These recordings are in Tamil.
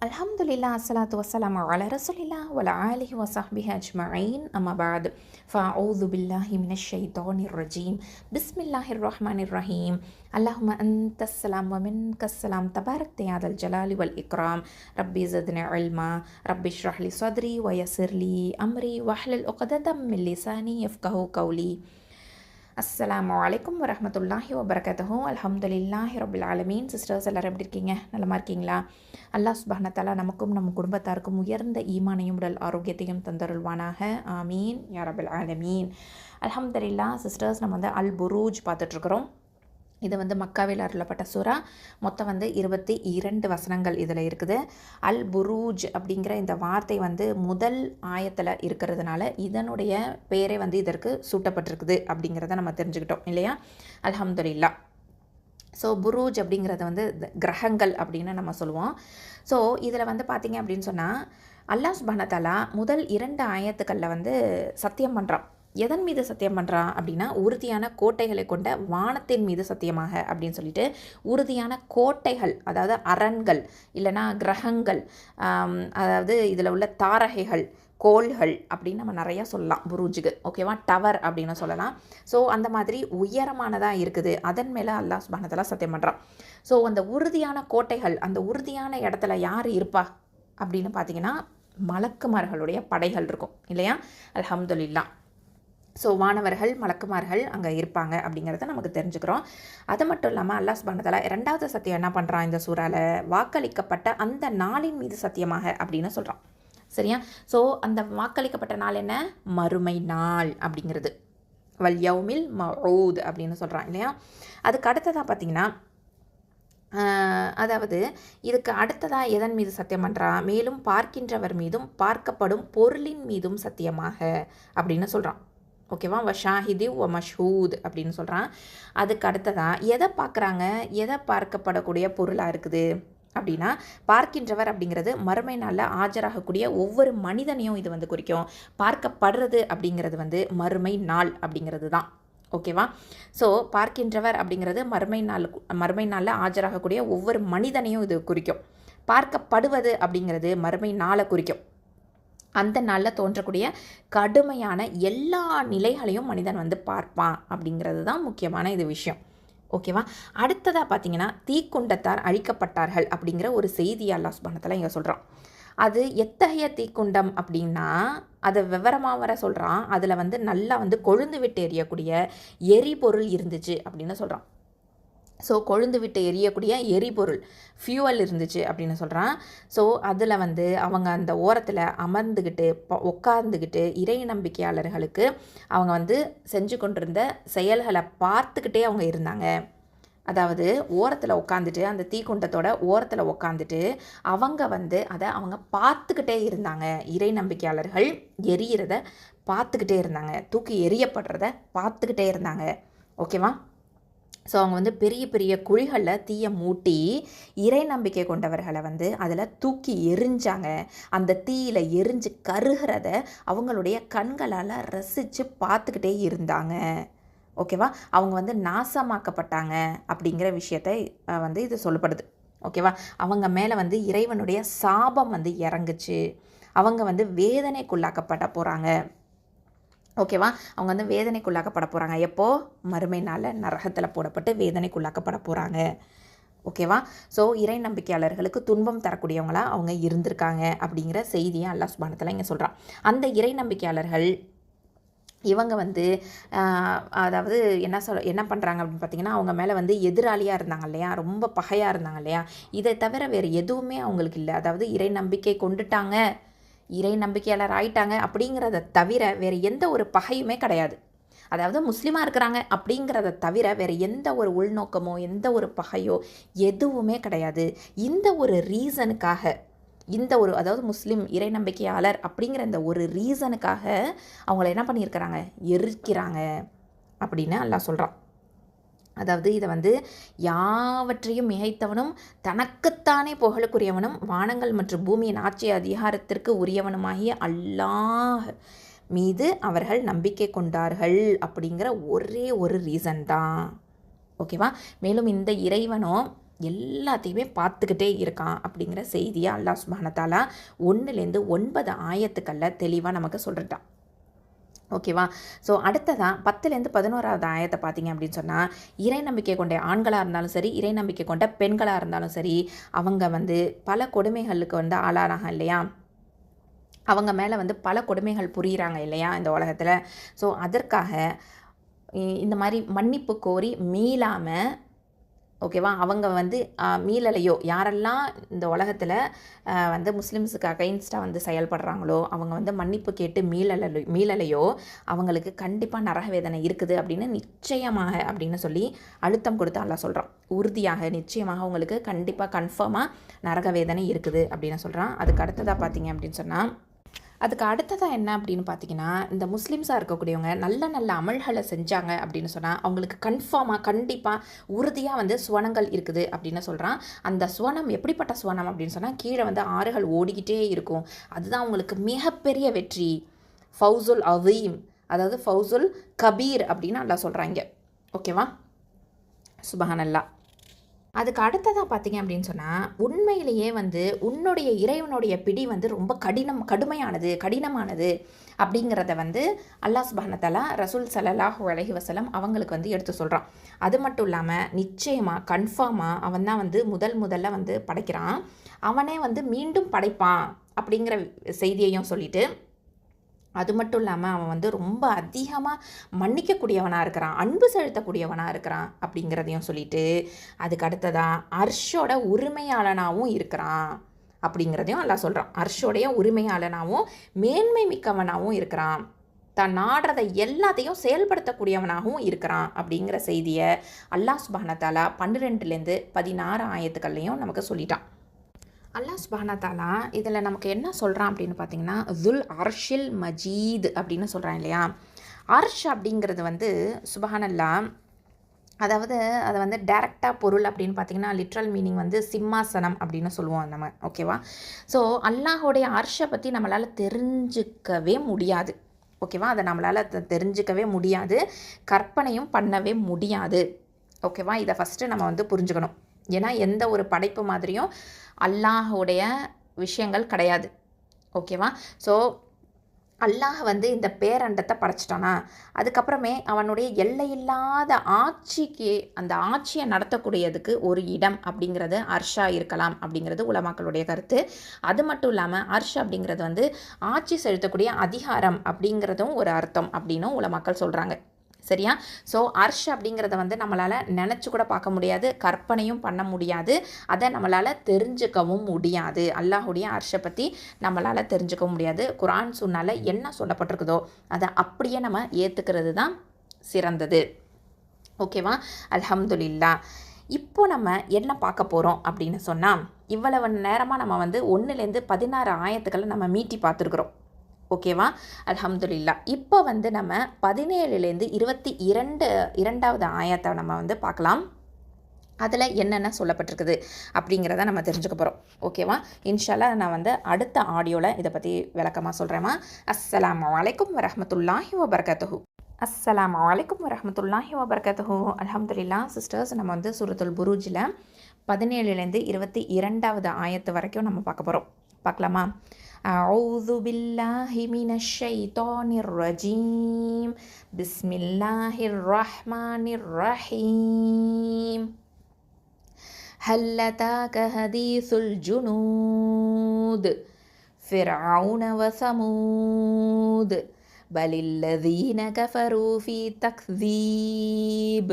Alhamdulillah, assalatu wassalamu ala rasulillah wa ala alihi wa sahbihi ajma'in. Amma ba'd. Fa'udhu billahi minash shaitanir rajim. Bismillahir rahmanir rahim. Allahumma antas salam wa minkas salam. Tabarakta ya dal jalali wal ikram. Rabbi zidni ilma. Rabbi shrah li sadri wa yassir li amri wa hlul 'uqdatam min lisani yafqahu qawli. அஸ்ஸலாமு அலைக்கும் வரஹ்மத்துல்லாஹி வபரகாத்துஹு. அல்ஹம்துலில்லாஹி ரப்பில் ஆலமீன். சிஸ்டர்ஸ் எல்லோரும் எப்படி இருக்கீங்க? நலமா இருக்கீங்களா? அல்லாஹ் சுப்ஹானஹு வ தஆலா நமக்கும் நம் குடும்பத்தாருக்கும் உயர்ந்த ஈமானையும் உடல் ஆரோக்கியத்தையும் தந்தருள்வானாக. ஆமீன் யா ரப்பில் ஆலமீன். அல்ஹம்துலில்லாஹ் சிஸ்டர்ஸ், நம்ம வந்து அல் புரூஜ் பார்த்துட்ருக்குறோம். இது வந்து மக்காவில் அருளப்பட்ட சூரா. மொத்தம் வந்து 22 வசனங்கள் இதில் இருக்குது. அல் புரூஜ் அப்படிங்கிற இந்த வார்த்தை வந்து முதல் ஆயத்தில் இருக்கிறதுனால இதனுடைய பேரே வந்து இதற்கு சூட்டப்பட்டிருக்குது அப்படிங்கிறத நம்ம தெரிஞ்சுக்கிட்டோம் இல்லையா? அல்ஹம்துலில்லாஹ். ஸோ புரூஜ் அப்படிங்கிறது வந்து கிரகங்கள் அப்படின்னு நம்ம சொல்லுவோம். ஸோ இதில் வந்து பார்த்திங்க அப்படின்னு சொன்னால் அல்லாஹ் சுப்ஹானஹு வ தஆலா முதல் 2 ஆயத்துக்களில் வந்து சத்தியம் பண்ணுறான். எதன் மீது சத்தியம் பண்ணுறான் அப்படின்னா, உறுதியான கோட்டைகளை கொண்ட வானத்தின் மீது சத்தியமாக அப்படின்னு சொல்லிட்டு, உறுதியான கோட்டைகள், அதாவது அரண்கள் இல்லைனா கிரகங்கள், அதாவது இதில் உள்ள தாரகைகள், கோள்கள் அப்படின்னு நம்ம நிறையா சொல்லலாம் புரூஜுக்கு. ஓகேவா? டவர் அப்படின்னு சொல்லலாம். ஸோ அந்த மாதிரி உயரமானதாக இருக்குது. அதன் மேலே அல்லாஹ் சுப்ஹானஹு வ தஆலா சத்தியம் பண்ணுறான். ஸோ அந்த உறுதியான கோட்டைகள், அந்த உறுதியான இடத்துல யார் இருப்பா அப்படின்னு பார்த்தீங்கன்னா, மலக்குமார்களுடைய படைகள் இருக்கும் இல்லையா? அல்ஹம்துலில்லாஹ். ஸோ வானவர்கள், மலக்குமார்கள் அங்கே இருப்பாங்க அப்படிங்கிறத நமக்கு தெரிஞ்சுக்கிறோம். அது மட்டும் இல்லாமல் அல்லாஹ் சுப்ஹானஹு வ தஆலா 2வது சத்தியம் என்ன பண்ணுறான் இந்த சூறால, வாக்களிக்கப்பட்ட அந்த நாளின் மீது சத்தியமாக அப்படின்னு சொல்கிறான். சரியா? ஸோ அந்த வாக்களிக்கப்பட்ட நாள் என்ன? மறுமை நாள் அப்படிங்கிறது. வல் யௌமில் மஊத் அப்படின்னு சொல்கிறான் இல்லையா? அதுக்கு அடுத்ததாக பார்த்திங்கன்னா, அதாவது இதுக்கு அடுத்ததாக எதன் மீது சத்தியம் பண்ணுறா? மேலும் பார்க்கின்றவர் மீதும் பார்க்கப்படும் பொருளின் மீதும் சத்தியமாக அப்படின்னு சொல்கிறான். ஓகேவா? வ ஷாஹிதி வ மஷ்ஹூத் அப்படின்னு சொல்கிறான். அதுக்கு அடுத்ததாக எதை பார்க்குறாங்க, எதை பார்க்கப்படக்கூடிய பொருளாக இருக்குது அப்படின்னா, பார்க்கின்றவர் அப்படிங்கிறது மறுமை நாளில் ஆஜராகக்கூடிய ஒவ்வொரு மனிதனையும் இது வந்து குறிக்கும். பார்க்கப்படுறது அப்படிங்கிறது வந்து மறுமை நாள் அப்படிங்கிறது தான். ஓகேவா? ஸோ பார்க்கின்றவர் அப்படிங்கிறது மறுமை நாளில் ஆஜராகக்கூடிய ஒவ்வொரு மனிதனையும் இது குறிக்கும். பார்க்கப்படுவது அப்படிங்கிறது மறுமை நாளை குறிக்கும். அந்த நாளில் தோன்றக்கூடிய கடுமையான எல்லா நிலைகளையும் மனிதன் வந்து பார்ப்பான் அப்படிங்கிறது தான் முக்கியமான இது விஷயம். ஓகேவா? அடுத்ததாக பார்த்தீங்கன்னா, தீக்குண்டத்தார் அழிக்கப்பட்டார்கள் அப்படிங்கிற ஒரு செய்தி அல்லாஹ் சுப்ஹானஹு வ தஆலா இங்கே சொல்கிறான். அது எத்தகைய தீக்குண்டம் அப்படின்னா, அதை விவரமாக வர சொல்கிறான். அதில் வந்து நல்லா வந்து கொழுந்து விட்டு எரியக்கூடிய எரிபொருள் இருந்துச்சு அப்படின்னு சொல்கிறான். ஸோ கொழுந்து விட்டு எரியக்கூடிய எரிபொருள், ஃபியூவல் இருந்துச்சு அப்படின்னு சொல்கிறான். ஸோ அதில் வந்து அவங்க அந்த ஓரத்தில் அமர்ந்துக்கிட்டு உட்கார்ந்துக்கிட்டு இறை நம்பிக்கையாளர்களுக்கு அவங்க வந்து செஞ்சு கொண்டிருந்த செயல்களை பார்த்துக்கிட்டே அவங்க இருந்தாங்க. அதாவது ஓரத்தில் உட்காந்துட்டு, அந்த தீக்குண்டத்தோட ஓரத்தில் உட்காந்துட்டு அவங்க வந்து அதை அவங்க பார்த்துக்கிட்டே இருந்தாங்க. இறை நம்பிக்கையாளர்கள் எரியிறத பார்த்துக்கிட்டே இருந்தாங்க, தூக்கி எரியப்படுறத பார்த்துக்கிட்டே இருந்தாங்க. ஓகேவா? ஸோ அவங்க வந்து பெரிய பெரிய குழிகளில் தீயை மூட்டி இறை நம்பிக்கை கொண்டவர்களை வந்து அதில் தூக்கி எரிஞ்சாங்க. அந்த தீயில் எரிஞ்சு கருகிறத அவங்களுடைய கண்களால் ரசித்து பார்த்துக்கிட்டே இருந்தாங்க. ஓகேவா? அவங்க வந்து நாசமாக்கப்பட்டாங்க அப்படிங்கிற விஷயத்தை வந்து இது சொல்லப்படுது. ஓகேவா? அவங்க மேலே வந்து இறைவனுடைய சாபம் வந்து இறங்குச்சு. அவங்க வந்து வேதனைக்குள்ளாக்கப்பட போகிறாங்க. ஓகேவா? அவங்க வந்து வேதனைக்குள்ளாக்கப்பட போகிறாங்க. எப்போது? மறுமை நாளில் நரகத்தில் போடப்பட்டு வேதனைக்குள்ளாக்கப்பட போகிறாங்க. ஓகேவா? ஸோ இறை நம்பிக்கையாளர்களுக்கு துன்பம் தரக்கூடியவங்களாக அவங்க இருந்திருக்காங்க அப்படிங்கிற செய்தியை அல்லாஹ் சுப்ஹானஹு வ தஆலா இங்கே சொல்கிறான். அந்த இறை நம்பிக்கையாளர்கள் இவங்க வந்து அதாவது என்ன பண்ணுறாங்க அப்படின்னு பார்த்திங்கன்னா, அவங்க மேலே வந்து எதிராளியாக இருந்தாங்க இல்லையா? ரொம்ப பகையாக இருந்தாங்க இல்லையா? இதை தவிர வேறு எதுவுமே அவங்களுக்கு இல்லை. அதாவது இறை நம்பிக்கை கொண்டுட்டாங்க, இறை நம்பிக்கையாளர் ஆயிட்டாங்க அப்படிங்கிறத தவிர வேறு எந்த ஒரு பகையுமே கிடையாது. அதாவது முஸ்லீமாக இருக்கிறாங்க அப்படிங்கிறத தவிர வேறு எந்த ஒரு உள்நோக்கமோ எந்த ஒரு பகையோ எதுவுமே கிடையாது. இந்த ஒரு ரீசனுக்காக, அதாவது முஸ்லீம் இறை நம்பிக்கையாளர் அப்படிங்கிற இந்த ஒரு ரீசனுக்காக அவங்கள என்ன பண்ணியிருக்கிறாங்க? எரிக்கிறாங்க அப்படின்னு அல்லாஹ் சொல்கிறான். அதாவது இதை வந்து யாவற்றையும் மிகைத்தவனும் தனக்குத்தானே புகழுக்குரியவனும் வானங்கள் மற்றும் பூமியின் ஆட்சி அதிகாரத்திற்கு உரியவனுமாகிய அல்லாஹ் மீது அவர்கள் நம்பிக்கை கொண்டார்கள் அப்படிங்கிற ஒரே ஒரு ரீசன் தான். ஓகேவா? மேலும் இந்த இறைவனோ எல்லாத்தையுமே பார்த்துக்கிட்டே இருக்கான் அப்படிங்கிற செய்தியை அல்லாஹ் சுப்ஹானஹு வ தஆலா 1லேருந்து 9 ஆயத்துக்களில் தெளிவாக நமக்கு சொல்லிட்டான். ஓகேவா? ஸோ அடுத்ததான் 10லேருந்து 11வது ஆயத்தை பார்த்தீங்க அப்படின்னு சொன்னால், இறை நம்பிக்கை கொண்ட ஆண்களாக இருந்தாலும் சரி, இறை நம்பிக்கை கொண்ட பெண்களாக இருந்தாலும் சரி, அவங்க பல கொடுமைகளுக்கு ஆளானாங்க இல்லையா? அவங்க மேலே பல கொடுமைகள் புரிகிறாங்க இல்லையா இந்த உலகத்தில். ஸோ அதற்காக இந்த மாதிரி மன்னிப்பு கோரி மீளாமல், ஓகேவா, அவங்க மீளலையோ, யாரெல்லாம் இந்த உலகத்தில் முஸ்லிம்ஸுக்கு அகைன்ஸ்டாக செயல்படுறாங்களோ, அவங்க மன்னிப்பு கேட்டு மீளலையோ அவங்களுக்கு கண்டிப்பாக நரக வேதனை இருக்குது அப்படின்னு நிச்சயமாக அப்படின்னு சொல்லி அழுத்தம் கொடுத்து அல்லாஹ் சொல்கிறான். உறுதியாக நிச்சயமாக அவங்களுக்கு கண்டிப்பாக கன்ஃபார்மாக நரக வேதனை இருக்குது அப்படின்னு சொல்கிறான். அதுக்கு அடுத்ததாக பார்த்தீங்க அப்படின்னு சொன்னால், அதுக்கு அடுத்ததாக என்ன அப்படின்னு பார்த்தீங்கன்னா, இந்த முஸ்லீம்ஸாக இருக்கக்கூடியவங்க நல்ல நல்ல அமல்களை செஞ்சாங்க அப்படின்னு சொன்னால் அவங்களுக்கு கண்டிப்பாக உறுதியாக சுவனங்கள் இருக்குது அப்படின்னு சொல்கிறான். அந்த சுவனம் எப்படிப்பட்ட சுவனம் அப்படின்னு சொன்னால், கீழே ஆறுகள் ஓடிக்கிட்டே இருக்கும். அதுதான் அவங்களுக்கு மிகப்பெரிய வெற்றி. ஃபௌசுல் அதீம், அதாவது ஃபௌசுல் கபீர் அப்படின்னு அல்லாஹ் சொல்கிறாங்க. ஓகேவா? சுப்ஹானல்லாஹ். அதுக்கு அடுத்ததாக பார்த்தீங்க அப்படின்னு சொன்னால், உண்மையிலேயே உன்னுடைய இறைவனுடைய பிடி ரொம்ப கடினமானது அப்படிங்கிறத அல்லாஹ் சுப்ஹானஹு வ தஆலா ரசூல் ஸல்லல்லாஹு அலைஹி வஸல்லம் அவங்களுக்கு எடுத்து சொல்கிறான். அது மட்டும் இல்லாமல் நிச்சயமாக கன்ஃபார்மாக அவன் தான் முதல்ல படைக்கிறான், அவனே மீண்டும் படைப்பான் அப்படிங்கிற செய்தியையும் சொல்லிட்டு, அது மட்டும் இல்லாமல் அவன் ரொம்ப அதிகமாக மன்னிக்கக்கூடியவனாக இருக்கிறான், அன்பு செலுத்தக்கூடியவனாக இருக்கிறான் அப்படிங்கிறதையும் சொல்லிட்டு, அதுக்கு அடுத்ததாக அர்ஷோட உரிமையாளனாகவும் இருக்கிறான் அப்படிங்கிறதையும் அல்லாஹ் சொல்கிறான். அர்ஷோடைய உரிமையாளனாகவும் மேன்மை மிக்கவனாகவும் இருக்கிறான், தான் நாடுறதை எல்லாத்தையும் செயல்படுத்தக்கூடியவனாகவும் இருக்கிறான் அப்படிங்கிற செய்தியை அல்லாஹ் சுப்ஹானஹு வ தஆலா 12லேருந்து 16 ஆயத்துக்கள்லையும் நமக்கு சொல்லிட்டான். அல்லாஹ் சுப்ஹானஹு வ தஆலா இதில் நமக்கு என்ன சொல்கிறான் அப்படின்னு பார்த்தீங்கன்னா, துல் அர்ஷில் மஜீத் அப்படின்னு சொல்கிறான் இல்லையா? அர்ஷ் அப்படிங்கிறது சுப்ஹானல்லாஹ், அதாவது அதை டைரெக்டாக பொருள் அப்படின்னு பார்த்தீங்கன்னா லிட்ரல் மீனிங் சிம்மாசனம் அப்படின்னு சொல்லுவோம் நம்ம. ஓகேவா? ஸோ அல்லாஹோடைய அர்ஷை பற்றி நம்மளால் தெரிஞ்சிக்கவே முடியாது. ஓகேவா? அதை நம்மளால் தெரிஞ்சிக்கவே முடியாது, கற்பனையும் பண்ணவே முடியாது. ஓகேவா? இதை ஃபஸ்ட்டு நம்ம புரிஞ்சுக்கணும். ஏன்னா எந்த ஒரு படைப்பு மாதிரியும் அல்லாஹோடைய விஷயங்கள் கிடையாது. ஓகேவா? ஸோ அல்லாஹ் இந்த பேரண்டத்தை படைச்சிட்டானா, அதுக்கப்புறமே அவனுடைய எல்லையில்லாத ஆட்சிக்கு, அந்த ஆட்சியை நடத்தக்கூடியதுக்கு ஒரு இடம் அப்படிங்கிறது அர்ஷா இருக்கலாம் அப்படிங்கிறது உலமாக்களுடைய கருத்து. அது மட்டும் இல்லாமல் அர்ஷ் அப்படிங்கிறது ஆட்சி செலுத்தக்கூடிய அதிகாரம் அப்படிங்கிறதும் ஒரு அர்த்தம் அப்படின்னும் உலமாக்கள் சொல்கிறாங்க. சரியா? ஸோ அர்ஷ் அப்படிங்கிறத நம்மளால் நினச்சி கூட பார்க்க முடியாது, கற்பனையும் பண்ண முடியாது, அதை நம்மளால் தெரிஞ்சுக்கவும் முடியாது. அல்லாஹுடைய அர்ஷை பற்றி நம்மளால் தெரிஞ்சுக்கவும் முடியாது. குர்ஆன் சுன்னால என்ன சொல்லப்பட்டிருக்குதோ அதை அப்படியே நம்ம ஏற்றுக்கிறது தான் சிறந்தது. ஓகேவா? அல்ஹம்துலில்லாஹ். இப்போ நம்ம என்ன பார்க்க போகிறோம் அப்படின்னு சொன்னால், இவ்வளவு நேரமாக நம்ம 1லேருந்து 16 ஆயத்துக்களை நம்ம மீட்டி பார்த்துருக்குறோம். ஓகேவா? அல்ஹம்துலில்லாஹ். இப்போ நம்ம 17லேருந்து 22வது ஆயத்தை நம்ம பார்க்கலாம். அதில் என்னென்ன சொல்லப்பட்டிருக்குது அப்படிங்கிறத நம்ம தெரிஞ்சுக்க போகிறோம். ஓகேவா? இன்ஷால்லா நான் அடுத்த ஆடியோவில் இதை பற்றி விளக்கமாக சொல்கிறேம்மா. அஸ்ஸலாமு அலைக்கும் வரஹ்மத்துல்லாஹி வபரகாத்துஹு. அஸ்ஸலாமு அலைக்கும் வரஹ்மத்துல்லாஹி வபரகாத்துஹு. அல்ஹம்துலில்லாஹ் சிஸ்டர்ஸ், நம்ம சூரத்துல் புரூஜில் 17லேருந்து 22வது ஆயத்து வரைக்கும் நம்ம பார்க்க போகிறோம். பார்க்கலாமா? أعوذ بالله من الشيطان الرجيم بسم الله الرحمن الرحيم هل أتاك حديث الجنود فرعون وثمود بل الذين كفروا في تكذيب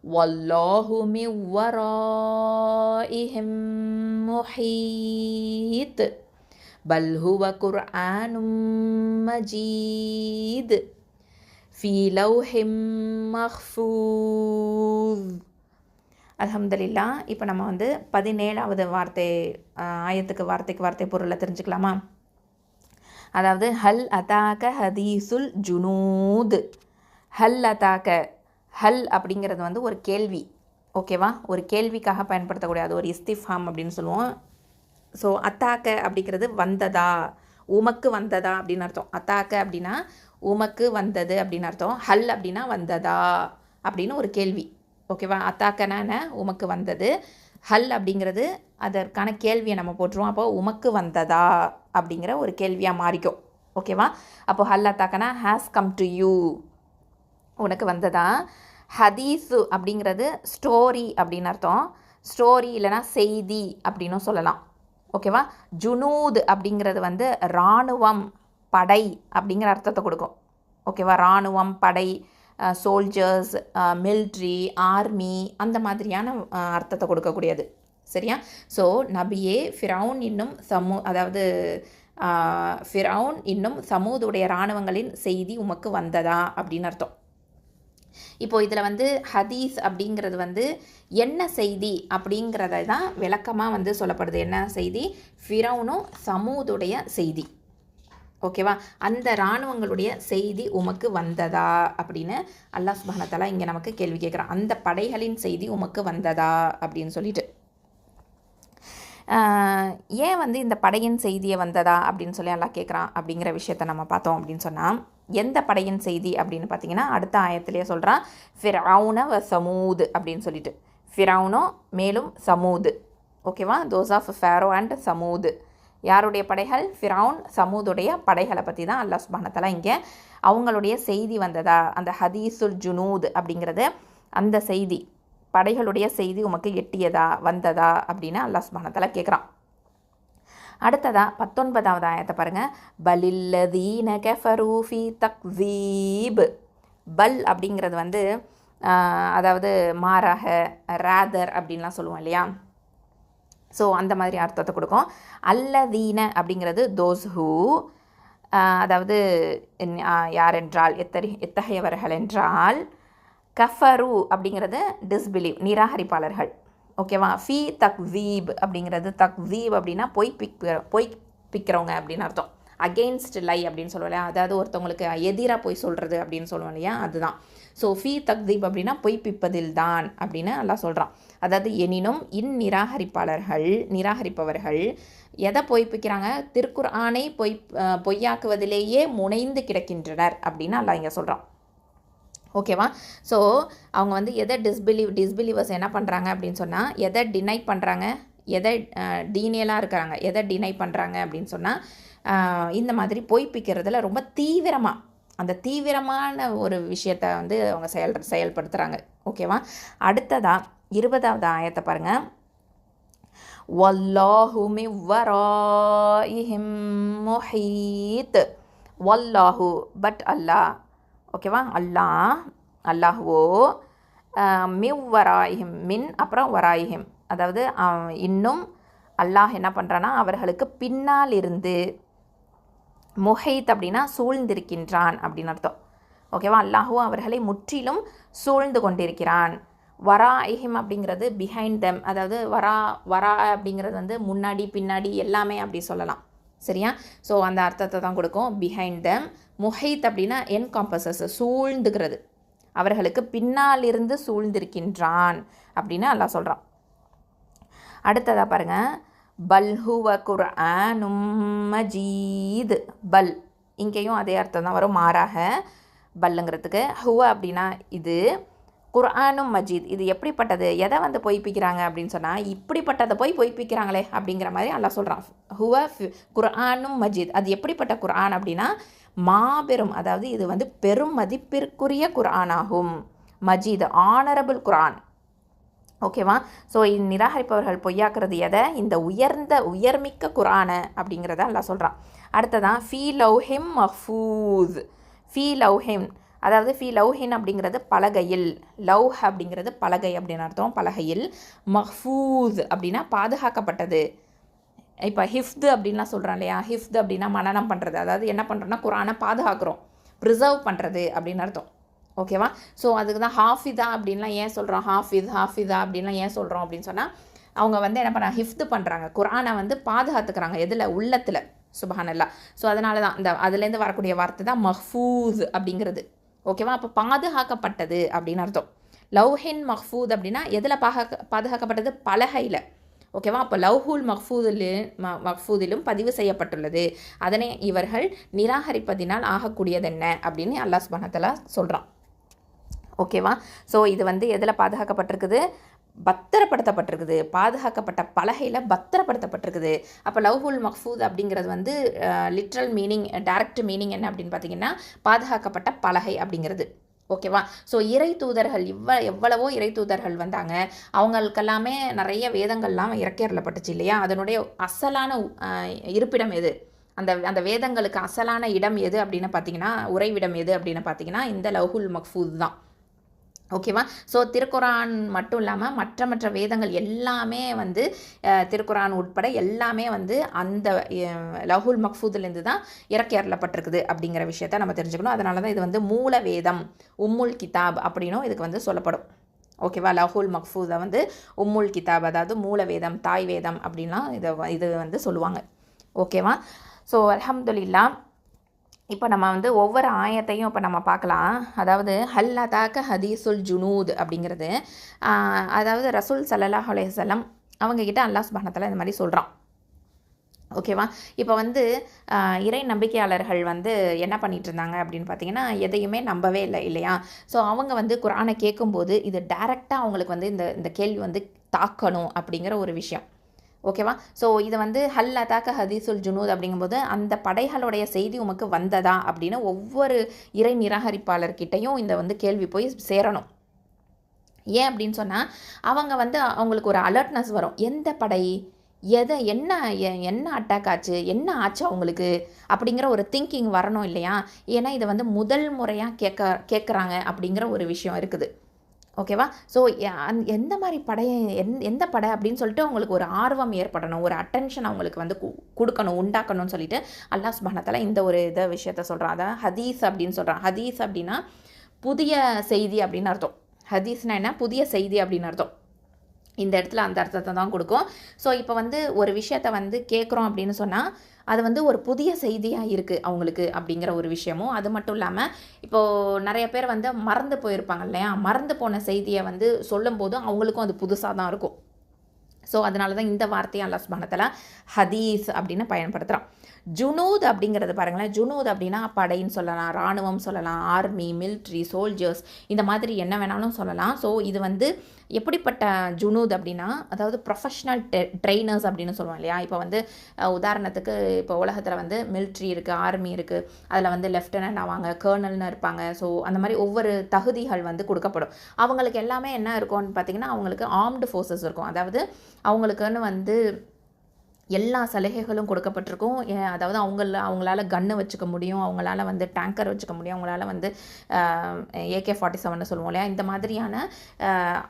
والله من ورائهم محيط بل هو قرآن مجيد في لوح محفوظ. அல்ஹம்துலில்லாஹ். இப்போ நம்ம 17வது ஆயத்துக்கு வார்த்தை பொருளை தெரிஞ்சுக்கலாமா? அதாவது ஹல் அதாக ஹதீசுல் ஜுனூத். ஹல் அதாக, ஹல் அப்படிங்கிறது ஒரு கேள்வி. ஓகேவா? ஒரு கேள்விக்காக பயன்படுத்தக்கூடிய, அது ஒரு இஸ்திஃபாம் அப்படின்னு சொல்லுவோம். ஸோ அத்தாக்க அப்படிங்கிறது வந்ததா, உமக்கு வந்ததா அப்படின்னு அர்த்தம். அத்தாக்க அப்படின்னா உமக்கு வந்தது அப்படின்னு அர்த்தம். ஹல் அப்படின்னா வந்ததா அப்படின்னு ஒரு கேள்வி. ஓகேவா? அத்தாக்கனா உமக்கு வந்தது, ஹல் அப்படிங்கிறது அதற்கான கேள்வியை நம்ம போட்டுருவோம். அப்போ உமக்கு வந்ததா அப்படிங்கிற ஒரு கேள்வியாக மாறிக்கும். ஓகேவா? அப்போ ஹல் அத்தாக்கனா ஹேஸ் கம் டு யூ, உனக்கு வந்ததா. ஹதீஸு அப்படிங்கிறது ஸ்டோரி அப்படின்னு அர்த்தம். ஸ்டோரி இல்லைனா செய்தி அப்படின்னும் சொல்லலாம். ஓகேவா? ஜுனூத் அப்படிங்கிறது வந்து இராணுவம், படை அப்படிங்கிற அர்த்தத்தை கொடுக்கும். ஓகேவா? இராணுவம், படை, சோல்ஜர்ஸ், மில்ட்ரி, ஆர்மி அந்த மாதிரியான அர்த்தத்தை கொடுக்கக்கூடியது. சரியா? ஸோ நபியே ஃபிரௌன் இன்னும் அதாவது ஃபிரௌன் இன்னும் சமூதுடைய இராணுவங்களின் செய்தி உமக்கு வந்ததா அப்படின்னு அர்த்தம். இப்போது இதில் வந்து ஹதீஸ் அப்படிங்கிறது வந்து என்ன செய்தி அப்படிங்கிறத தான் விளக்கமாக வந்து சொல்லப்படுது. என்ன செய்தி? ஃபிரௌனும் சமூதுடைய செய்தி. ஓகேவா? அந்த இராணுவங்களுடைய செய்தி உமக்கு வந்ததா அப்படின்னு அல்லாஹ் சுப்ஹானஹு வ தஆலா இங்கே நமக்கு கேள்வி கேட்குறான். அந்த படைகளின் செய்தி உமக்கு வந்ததா அப்படின்னு சொல்லிட்டு. ஏன் வந்து இந்த படையின் செய்தியை வந்ததா அப்படின்னு சொல்லி அல்லாஹ் கேட்குறான் அப்படிங்கிற விஷயத்த நம்ம பார்த்தோம் அப்படின்னு சொன்னால், எந்த படையின் செய்தி அப்படின்னு பார்த்தீங்கன்னா அடுத்த ஆயத்திலேயே சொல்கிறான், ஃபிரௌன வ சமூது அப்படின்னு சொல்லிட்டு. ஃபிரௌனோ மேலும் சமூது. ஓகேவா? Those of Pharaoh and Thamud யாருடைய படைகள்? ஃபிரௌன் சமூதுடைய படைகளை பற்றி தான் அல்லாஹ் சுப்ஹானஹு வ தஆலா இங்கே அவங்களுடைய செய்தி வந்ததா, அந்த ஹதீஸுல் ஜுனூத் அப்படிங்கிறது அந்த செய்தி, படைகளுடைய செய்தி உமக்கு எட்டியதா, வந்ததா அப்படின்னு அல்லாஹ் சுப்ஹானஹு வ தஆலா கேட்குறான். அடுத்ததா 19வது ஆயத்தை பாருங்கள். பலில்லதீன கஃபரு ஃபீ தக்ஸீப். பல் அப்படிங்கிறது வந்து அதாவது மாறாக, ரேதர் அப்படின்லாம் சொல்லுவோம் இல்லையா? ஸோ அந்த மாதிரி அர்த்தத்தை கொடுக்கும். அல்லதீன அப்படிங்கிறது தோஸ் ஹூ, அதாவது யார் என்றால் எத்தகையவர்கள் என்றால், கஃபரு அப்படிங்கிறது டிஸ்பிலீவ், நிராகரிப்பாளர்கள். ஓகேவா? ஃபீ தக்ஸீப் அப்படிங்கிறது, தக்ஸீப் அப்படின்னா பொய் பிக்கிறவங்க அப்படின்னு அர்த்தம். அகெயின்ஸ்ட் லை அப்படின்னு சொல்லுவோம் இல்லையா? அதாவது ஒருத்தவங்களுக்கு எதிராக பொய் சொல்கிறது அப்படின்னு சொல்லுவோம் இல்லையா? அதுதான். ஸோ ஃபீ தக்ஸீப் அப்படின்னா பொய்ப்பிப்பதில் தான் அப்படின்னு எல்லாம் சொல்கிறான். அதாவது எனினும் நிராகரிப்பவர்கள் எதை பொய்ப்பிக்கிறாங்க? திருக்குர்ஆனை பொய்யாக்குவதிலேயே முனைந்து கிடக்கின்றனர் அப்படின்னு அல்லாஹ் இங்கே சொல்கிறான். ஓகேவா? ஸோ அவங்க வந்து எதை டிஸ்பிலீவர்ஸ் என்ன பண்ணுறாங்க அப்படின்னு சொன்னால், எதை டினை பண்ணுறாங்க, எதை டீனியலாக இருக்கிறாங்க, எதை டினை பண்ணுறாங்க அப்படின்னு சொன்னால், இந்த மாதிரி பொய்ப்பிக்கிறதுல ரொம்ப தீவிரமாக, அந்த தீவிரமான ஒரு விஷயத்தை வந்து அவங்க செயல்படுத்துகிறாங்க. ஓகேவா? அடுத்ததாக 20வது ஆயத்தை பாருங்கள். வல்லாஹு மின் வராஇஹிம் முஹீத். வல்லாஹு பட் அல்லாஹ். ஓகேவா? அல்லாஹுவோ மின் வராயிஹிம், மின் அப்புறம் வராயிஹிம், அதாவது இன்னும் அல்லாஹ் என்ன பண்ணுறான்னா அவர்களுக்கு பின்னால் இருந்து, முஹைத் அப்படின்னா சூழ்ந்திருக்கின்றான் அப்படின்னு அர்த்தம். ஓகேவா? அல்லாஹுவும் அவர்களை முற்றிலும் சூழ்ந்து கொண்டிருக்கிறான். வராஇஹிம் அப்படிங்கிறது பிஹைண்ட் தெம், அதாவது வரா அப்படிங்கிறது வந்து முன்னாடி பின்னாடி எல்லாமே அப்படி சொல்லலாம். சரியா? ஸோ அந்த அர்த்தத்தை தான் கொடுக்கும், பிஹைண்ட் தெம். முஹைத் அப்படின்னா என்காம்பஸஸ், சூழ்ந்துகிறது, அவர்களுக்கு பின்னால் இருந்து சூழ்ந்திருக்கின்றான் அப்படின்னு அல்லாஹ் சொல்கிறான். அடுத்ததாக பாருங்கள். பல் ஹுவ குர்ஆனும் மஜீத். பல் இங்கேயும் அதே அர்த்தம் தான் வரும், மாறாக பல்லுங்கிறதுக்கு. ஹுவ அப்படின்னா இது, குர்ஆனும் மஜீத் இது எப்படிப்பட்டது, எதை வந்து பொய்ப்பிக்கிறாங்க அப்படின்னு சொன்னால், இப்படிப்பட்டதை பொய்ப்பிக்கிறாங்களே அப்படிங்கிற மாதிரி அல்லாஹ் சொல்கிறான். ஹுவ குர்ஆனும் மஜீத், அது எப்படிப்பட்ட குர்ஆன் அப்படின்னா மாபெரும், அதாவது இது வந்து பெரும் மதிப்பிற்குரிய குர்ஆனாகும். மஜீத் ஆனரபிள் குர்ஆன். ஓகேவா? ஸோ நிராகரிப்பவர்கள் பொய்யாக்குறது எதை? இந்த உயர்மிக்க குர்ஆனை அப்படிங்கிறத அல்லாஹ் சொல்கிறான். அடுத்ததான் ஃபீ லௌஹிம் மஹ்ஃபூஸ். ஃபீ லௌஹிம், அதாவது ஃபீ லௌஹின் அப்படிங்கிறது பலகையில், லௌஹ் அப்படிங்கிறது பலகை அப்படின்னு அர்த்தம், பலகையில். மஹ்ஃபூஸ் அப்படின்னா பாதுகாக்கப்பட்டது. இப்போ ஹிஃப்து அப்படின்லாம் சொல்கிறோம் இல்லையா? ஹிஃப்து அப்படின்னா மனனம் பண்ணுறது, அதாவது என்ன பண்ணுறோன்னா குர்ஆனை பாதுகாக்கிறோம், ப்ரிசர்வ் பண்ணுறது அப்படின்னு அர்த்தம். ஓகேவா? ஸோ அதுக்கு தான் ஹாஃபிதா அப்படின்லாம் ஏன் சொல்கிறோம், ஹாஃபிதா அப்படின்லாம் ஏன் சொல்கிறோம் அப்படின்னு சொன்னால், அவங்க வந்து என்ன பண்ணுறாங்க, ஹிஃப்து பண்ணுறாங்க, குர்ஆனை வந்து பாதுகாத்துக்கிறாங்க. எதில்? உள்ளத்தில். சுப்ஹானல்லாஹ். ஸோ அதனால தான் இந்த அதுலேருந்து வரக்கூடிய வார்த்தை தான் மஹ்ஃபூஸ் அப்படிங்கிறது. ஓகேவா? அப்போ பாதுகாக்கப்பட்டது அப்படின்னு அர்த்தம். லௌஹின் மஹ்ஃபூத் அப்படின்னா எதில் பாதுகாக்கப்பட்டது? பலகையில். ஓகேவா? அப்போ லவ்ஹுல் மஹ்ஃபூதிலும் பதிவு செய்யப்பட்டுள்ளது, அதனை இவர்கள் நிராகரிப்பதினால் ஆகக்கூடியது என்ன அப்படின்னு அல்லாஹ் சுப்ஹானஹு வ தஆலா சொல்கிறான். ஓகேவா? ஸோ இது வந்து எதில் பாதுகாக்கப்பட்டிருக்குது? பத்திரப்படுத்தப்பட்டிருக்குது, பாதுகாக்கப்பட்ட பலகையில் பத்திரப்படுத்தப்பட்டிருக்குது. அப்போ லவ்ஹுல் மஹ்ஃபூஸ் அப்படிங்கிறது வந்து லிட்ரல் மீனிங், டைரக்ட் மீனிங் என்ன அப்படின்னு பார்த்தீங்கன்னா பாதுகாக்கப்பட்ட பலகை அப்படிங்கிறது. ஓகேவா? ஸோ இறை தூதர்கள் எவ்வளவோ இறை தூதர்கள் வந்தாங்க. அவங்களுக்கெல்லாமே நிறைய வேதங்கள்லாம் இறக்கியறப்பட்டுச்சு இல்லையா? அதனுடைய அசலான இருப்பிடம் எது, அந்த வேதங்களுக்கு அசலான இடம் எது அப்படின்னு பார்த்தீங்கன்னா, உறைவிடம் எது அப்படின்னு பார்த்தீங்கன்னா இந்த லவ்ஹுல் மஹ்ஃபூஸ் தான். ஓகேவா? ஸோ திருக்குரான் மட்டும் இல்லாமல் மற்ற வேதங்கள் எல்லாமே வந்து திருக்குரான் உட்பட எல்லாமே வந்து அந்த லவ்ஹுல் மஹ்ஃபூதுலேருந்து தான் இறக்கி அருளப்பட்டிருக்குது அப்படிங்கிற விஷயத்த நம்ம தெரிஞ்சுக்கணும். அதனால தான் இது வந்து மூல வேதம், உம்முல் கிதாப் அப்படின்னும் இதுக்கு வந்து சொல்லப்படும். ஓகேவா? லவ்ஹுல் மஹ்ஃபூஸை வந்து உம்முல் கிதாப், அதாவது மூல வேதம், தாய் வேதம் அப்படின்லாம் இது வந்து சொல்லுவாங்க. ஓகேவா? ஸோ அல்ஹம்துலில்லாஹ். இப்போ நம்ம வந்து ஒவ்வொரு ஆயத்தையும் இப்போ நம்ம பார்க்கலாம். அதாவது ஹல் அதாக ஹதீசுல் ஜுனூத் அப்படிங்கிறது, அதாவது ரசூல் ஸல்லல்லாஹு அலைஹி வஸல்லம் அவங்கக்கிட்ட அல்லாஹ் சுப்ஹானஹு வ தஆலா இந்த மாதிரி சொல்கிறான். ஓகேவா? இப்போ வந்து இறை நம்பிக்கையாளர்கள் வந்து என்ன பண்ணிகிட்டு இருந்தாங்க அப்படின்னு பார்த்தீங்கன்னா, எதையுமே நம்பவே இல்லை இல்லையா? ஸோ அவங்க வந்து குர்ஆனை கேட்கும்போது இது டைரெக்டாக அவங்களுக்கு வந்து இந்த கேள்வி வந்து தாக்கணும் அப்படிங்கிற ஒரு விஷயம். ஓகேவா? ஸோ இது வந்து ஹல் அதாக ஹதீசுல் ஜுனூத் அப்படிங்கும்போது அந்த படைகளுடைய செய்தி உமக்கு வந்ததா அப்படின்னு ஒவ்வொரு இறை நிராகரிப்பாளர்கிட்டையும் இந்த வந்து கேள்வி போய் சேரணும். ஏன் அப்படின்னு சொன்னால் அவங்க வந்து அவங்களுக்கு ஒரு அலர்ட்னஸ் வரும். எந்த படை, என்ன அட்டாக் ஆச்சு, என்ன ஆச்சு அவங்களுக்கு அப்படிங்கிற ஒரு திங்கிங் வரணும் இல்லையா? ஏன்னா இதை வந்து முதல் முறையாக கேட்குறாங்க அப்படிங்கிற ஒரு விஷயம் இருக்குது. ஓகேவா? ஸோ எந்த மாதிரி எந்த படை அப்படின்னு சொல்லிட்டு அவங்களுக்கு ஒரு ஆர்வம் ஏற்படணும், ஒரு அட்டென்ஷன் அவங்களுக்கு வந்து கொடுக்கணும், உண்டாக்கணும்னு சொல்லிட்டு அல்லாஹ் சுப்ஹானஹு வ தஆலா இந்த ஒரு விஷயத்த சொல்கிறான். அதான் ஹதீஸ் அப்படின்னு சொல்கிறான். ஹதீஸ் அப்படின்னா புதிய செய்தி அப்படின்னு அர்த்தம். ஹதீஸ்னா என்ன? புதிய செய்தி அப்படின்னு அர்த்தம். இந்த இடத்துல அந்த அர்த்தத்தை தான் கொடுக்கும். ஸோ இப்போ வந்து ஒரு விஷயத்த வந்து கேட்குறோம் அப்படின்னு சொன்னால் அது வந்து ஒரு புதிய செய்தியாக இருக்குது அவங்களுக்கு அப்படிங்கிற ஒரு விஷயமும், அது மட்டும் இல்லாமல் இப்போது நிறைய பேர் வந்து மறந்து போயிருப்பாங்க இல்லையா? மறந்து போன செய்தியை வந்து சொல்லும்போது அவங்களுக்கும் அது புதுசாக தான் இருக்கும். ஸோ அதனால தான் இந்த வார்த்தையை அல்லாஹ் சுப்ஹானஹு வ தஆலா ஹதீஸ் அப்படின்னு பயன்படுத்துகிறான். ஜுனூத் அப்படிங்கிறது பாருங்களேன். ஜுனூத் அப்படின்னா படைன்னு சொல்லலாம், இராணுவம் சொல்லலாம், ஆர்மி, மிலிட்ரி, சோல்ஜர்ஸ், இந்த மாதிரி என்ன வேணாலும் சொல்லலாம். ஸோ இது வந்து எப்படிப்பட்ட ஜுனூத் அப்படின்னா, அதாவது ப்ரொஃபஷ்னல் ட்ரெயினர்ஸ் அப்படின்னு சொல்லுவோம் இல்லையா? இப்போ வந்து உதாரணத்துக்கு இப்போ உலகத்தில் வந்து மிலிட்ரி இருக்குது, ஆர்மி இருக்குது, அதில் வந்து லெஃப்டினன்ட் ஆவாங்க, கர்னல்னு இருப்பாங்க. ஸோ அந்த மாதிரி ஒவ்வொரு தகுதிகள் வந்து கொடுக்கப்படும். அவங்களுக்கு எல்லாமே என்ன இருக்கும்னு பார்த்திங்கன்னா, அவங்களுக்கு ஆர்ம்டு ஃபோர்ஸஸ் இருக்கும். அதாவது அவங்களுக்குன்னு வந்து எல்லா சலுகைகளும் கொடுக்கப்பட்டிருக்கும். அதாவது அவங்களால கன்று வச்சுக்க முடியும், அவங்களால வந்து டேங்கர் வச்சுக்க முடியும், அவங்களால வந்து AK-47 சொல்லுவோம் இல்லையா? இந்த மாதிரியான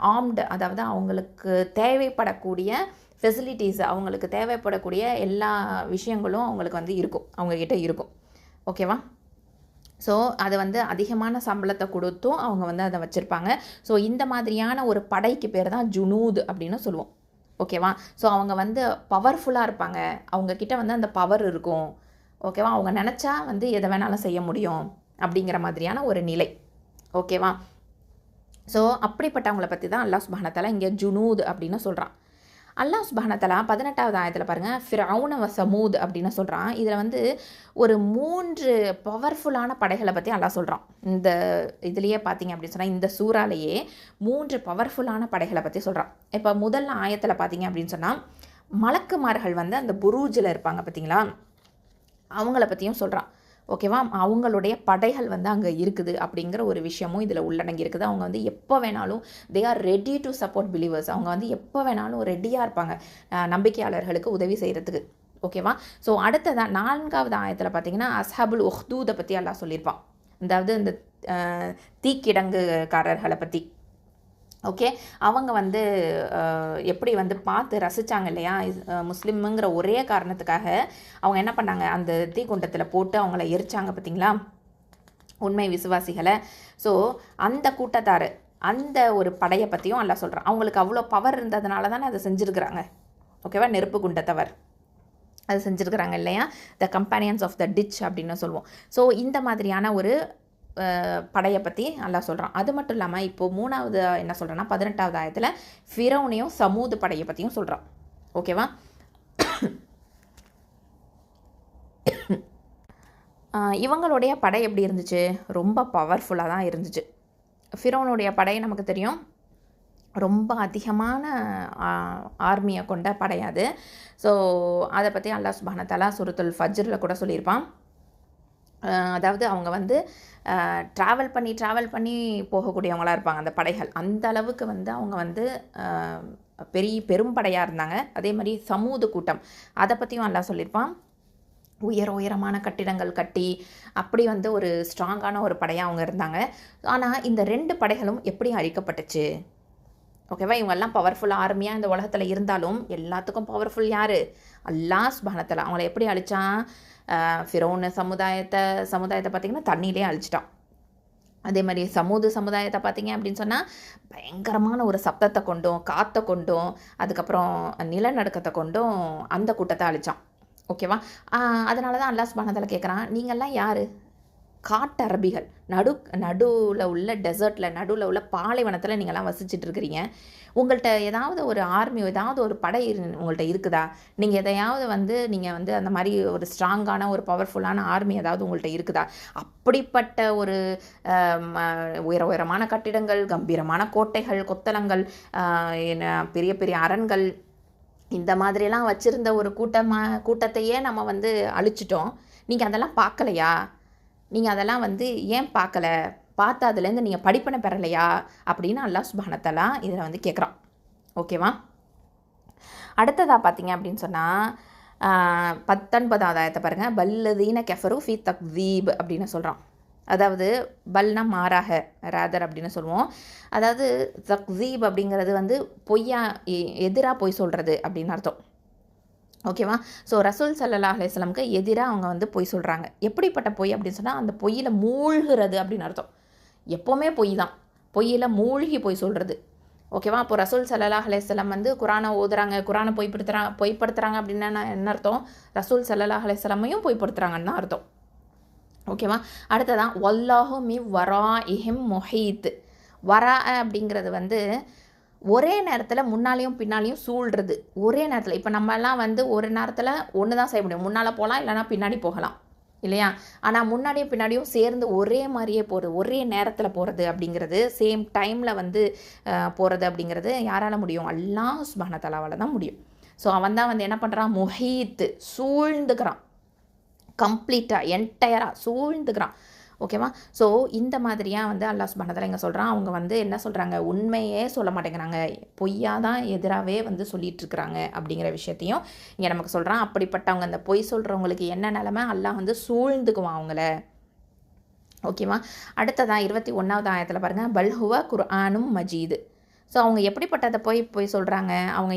ஆர்ம்டு, அதாவது அவங்களுக்கு தேவைப்படக்கூடிய ஃபெசிலிட்டிஸ், அவங்களுக்கு தேவைப்படக்கூடிய எல்லா விஷயங்களும் அவங்களுக்கு வந்து இருக்கும், அவங்கக்கிட்ட இருக்கும். ஓகேவா? ஸோ அது வந்து அதிகமான சம்பளத்தை கொடுத்தும் அவங்க வந்து அதை வச்சுருப்பாங்க. ஸோ இந்த மாதிரியான ஒரு படைக்கு பேர் தான் ஜுனூத் அப்படின்னு சொல்லுவோம். ஓகேவா? ஸோ அவங்க வந்து பவர்ஃபுல்லாக இருப்பாங்க, அவங்கக்கிட்ட வந்து அந்த பவர் இருக்கும். ஓகேவா? அவங்க நினச்சா வந்து எதை வேணாலும் செய்ய முடியும் அப்படிங்கிற மாதிரியான ஒரு நிலை. ஓகேவா? ஸோ அப்படிப்பட்டவங்களை பற்றி தான் அல்லாஹ் சுப்ஹானஹு வ தஆலா இங்கே ஜுனூத் அப்படின்னு சொல்கிறான். அல்லாஹ் சுப்ஹானஹு வ தஆலா 18வது ஆயத்தில் பாருங்கள், ஃபிரௌன வ சமூத் அப்படின்னு சொல்கிறான். இதில் வந்து ஒரு 3 பவர்ஃபுல்லான படைகளை பற்றி அல்லாஹ் சொல்கிறான். இந்த இதுலேயே பார்த்தீங்க அப்படின்னு சொன்னால் இந்த சூறாலேயே 3 பவர்ஃபுல்லான படைகளை பற்றி சொல்கிறான். இப்போ முதல் ஆயத்தில் பார்த்தீங்க அப்படின்னு சொன்னால் மலக்குமார்கள் வந்து அந்த புரூஜில் இருப்பாங்க பார்த்தீங்களா, அவங்கள பற்றியும் சொல்கிறான். ஓகேவா? அவங்களுடைய படைகள் வந்து அங்கே இருக்குது அப்படிங்கிற ஒரு விஷயமும் இதில் உள்ளடங்கி இருக்குது. அவங்க வந்து எப்போ வேணாலும் they are ready to support believers. அவங்க வந்து எப்போ வேணாலும் ரெடியாக இருப்பாங்க நம்பிக்கையாளர்களுக்கு உதவி செய்கிறதுக்கு. ஓகேவா? ஸோ அடுத்ததான் 4வது ஆயத்தில் பார்த்தீங்கன்னா அஸ்ஹாபுல் உஹ்தூதை பற்றி அல்லாஹ் சொல்லியிருப்பான். அதாவது இந்த தீக்கிடங்குக்காரர்களை பற்றி. ஓகே, அவங்க வந்து எப்படி வந்து பார்த்து ரசித்தாங்க இல்லையா? முஸ்லீமுங்கிற ஒரே காரணத்துக்காக அவங்க என்ன பண்ணாங்க, அந்த தீக்குண்டத்தில் போட்டு அவங்கள எரிச்சாங்க பார்த்தீங்களா, உண்மை விசுவாசிகளை. ஸோ அந்த கூட்டத்தார், அந்த ஒரு படையை பற்றியும் அல்லாஹ் சொல்கிறான். அவங்களுக்கு அவ்வளோ பவர் இருந்ததுனால தானே அதை செஞ்சுருக்கிறாங்க. ஓகேவா? நெருப்பு குண்டத்தவர் அது செஞ்சுருக்கிறாங்க இல்லையா? த கம்பேனியன்ஸ் ஆஃப் த டிச் அப்படின்னு சொல்லுவோம். ஸோ இந்த மாதிரியான ஒரு படையை பற்றி அல்லாஹ் சொல்கிறான். அது மட்டும் இல்லாமல் இப்போது 3வது என்ன சொல்கிறேன்னா 18வது ஆயத்தில் ஃபிரௌனையும் சமூது படையை பற்றியும் சொல்கிறான். ஓகேவா? இவங்களுடைய படை எப்படி இருந்துச்சு? ரொம்ப பவர்ஃபுல்லாக தான் இருந்துச்சு. ஃபிரௌனுடைய படை நமக்கு தெரியும், ரொம்ப அதிகமான ஆர்மியை கொண்ட படையாது. ஸோ அதை பற்றி அல்லாஹ் சுப்ஹானஹு வ தஆலா சூரத்துல் ஃபஜ்ரில் கூட சொல்லியிருப்பான். அதாவது அவங்க வந்து ட்ராவல் பண்ணி போகக்கூடியவங்களாக இருப்பாங்க அந்த படைகள். அந்த அளவுக்கு வந்து அவங்க வந்து பெரும் படையாக இருந்தாங்க. அதே மாதிரி சமூது கூட்டம் அதை பற்றியும் அல்லாஹ் சொல்லியிருப்பான். உயரமான கட்டிடங்கள் கட்டி அப்படி வந்து ஒரு ஸ்ட்ராங்கான ஒரு படையாக அவங்க இருந்தாங்க. ஆனால் இந்த 2 படைகளும் எப்படி அழிக்கப்பட்டுச்சு? ஓகேவா, இவங்கெல்லாம் பவர்ஃபுல் ஆர்மியாக இந்த உலகத்தில் இருந்தாலும் எல்லாத்துக்கும் பவர்ஃபுல் யார்? அல்லாஹ் சுப்ஹானஹு வ தஆலா. அவங்கள எப்படி அழிச்சான்? ஃபிரௌன் சமுதாயத்தை பார்த்திங்கன்னா தண்ணியிலே அழிச்சிட்டான். அதே மாதிரி சமுதாயத்தை பார்த்திங்க அப்படின்னு சொன்னால் பயங்கரமான ஒரு சப்தத்தை கொண்டும் காற்றை கொண்டும் அதுக்கப்புறம் நிலநடுக்கத்தை கொண்டும் அந்த கூட்டத்தை அழித்தான். ஓகேவா, அதனால தான் அல்லாஹ் சுப்ஹானஹு வ தஆலா கேட்குறான், நீங்கள்லாம் யார்? காட்டரபிகள். நடுவில் உள்ள டெசர்ட்டில் நடுவில் உள்ள பாலைவனத்தில் நீங்கள்லாம் வசிச்சுட்டு இருக்கிறீங்க. உங்கள்கிட்ட ஏதாவது ஒரு ஆர்மி ஏதாவது ஒரு படை உங்கள்கிட்ட இருக்குதா? நீங்கள் எதையாவது வந்து நீங்கள் வந்து அந்த மாதிரி ஒரு ஸ்ட்ராங்கான ஒரு பவர்ஃபுல்லான ஆர்மி ஏதாவது உங்கள்கிட்ட இருக்குதா? அப்படிப்பட்ட ஒரு உயரமான கட்டிடங்கள், கம்பீரமான கோட்டைகள், கொத்தளங்கள், பெரிய பெரிய அரண்கள், இந்த மாதிரியெல்லாம் வச்சுருந்த ஒரு கூட்டத்தையே நம்ம வந்து அழிச்சிட்டோம். நீங்கள் அதெல்லாம் பார்க்கலையா? நீங்கள் அதெல்லாம் வந்து ஏன் பார்க்கல? பார்த்து அதுலேருந்து நீங்கள் படிப்பினை பெறலையா? அப்படின்னு அல்லாஹ் சுப்ஹானஹு வ தஆலா இதில் வந்து கேட்குறான். ஓகேவா, அடுத்ததாக பார்த்தீங்க அப்படின்னு சொன்னால் 19வது ஆயத்தை பாருங்கள். பல்லதீன கெஃபரு ஃபி தக்தீப் அப்படின்னு சொல்கிறான். அதாவது பல்னா மாறாக, ரேதர் அப்படின்னு சொல்லுவோம். அதாவது தக்தீப் அப்படிங்கிறது வந்து எதிராக பொய் சொல்கிறது அப்படின்னு அர்த்தம். ஓகேவா, ஸோ ரசூல் ஸல்லல்லாஹு அலைஹி வஸல்லம்க்கு எதிராக அவங்க வந்து பொய் சொல்கிறாங்க. எப்படிப்பட்ட பொய் அப்படின்னு சொன்னால் அந்த பொய்யில் மூழ்கிறது அப்படின்னு அர்த்தம். எப்போவுமே பொய் தான், பொய்யில் மூழ்கி பொய் சொல்கிறது. ஓகேவா, அப்போ ரசூல் ஸல்லல்லாஹு அலைஹி வஸல்லம் வந்து குரானை ஓதுறாங்க, குரானை பொய்ப்படுத்துகிறாங்க அப்படின்னா என்ன அர்த்தம்? ரசூல் ஸல்லல்லாஹு அலைஹி வஸல்லமையும் பொய்ப்படுத்துகிறாங்கன்னு தான் அர்த்தம். ஓகேவா, அடுத்ததான் வல்லாஹு மி வராஇஹிம் முஹீத். வரா அப்படிங்கிறது வந்து ஒரே நேரத்தில் முன்னாலேயும் பின்னாலேயும் சூழ்றது. ஒரே நேரத்தில் இப்போ நம்மலாம் வந்து ஒரு நேரத்தில் ஒன்று தான் செய்ய முடியும். முன்னால் போகலாம், இல்லைனா பின்னாடி போகலாம், இல்லையா? ஆனால் முன்னாடியும் பின்னாடியும் சேர்ந்து ஒரே மாதிரியே போகிறது, ஒரே நேரத்தில் போகிறது அப்படிங்கிறது, சேம் டைமில் வந்து போகிறது அப்படிங்கிறது யாரால் முடியும்? அல்லாஹ் சுப்ஹானஹு வ தஆலாவால் தான் முடியும். ஸோ அவன் தான் வந்து என்ன பண்ணுறான்? முஹீத், சூழ்ந்துக்கிறான், கம்ப்ளீட்டாக என்டையராக சூழ்ந்துக்கிறான். ஓகேவா, ஸோ இந்த மாதிரியாக வந்து அல்லாஹ் சுப்ஹானஹு வ தஆலா இங்கே சொல்கிறான். அவங்க வந்து என்ன சொல்கிறாங்க? உண்மையே சொல்ல மாட்டேங்கிறாங்க, பொய்யா தான் எதிராகவே வந்து சொல்லிகிட்ருக்குறாங்க அப்படிங்கிற விஷயத்தையும் இங்கே நமக்கு சொல்கிறான். அப்படிப்பட்டவங்க அந்த பொய் சொல்கிறவங்களுக்கு என்ன நிலைமை? அல்லாஹ் வந்து சூழ்ந்துக்குவான் அவங்கள. ஓகேவா, அடுத்ததான் 21வது ஆயத்தில் பாருங்கள். பல்ஹுவ குர்ஆனும் மஜீது. ஸோ அவங்க எப்படிப்பட்டதை பொய் சொல்கிறாங்க? அவங்க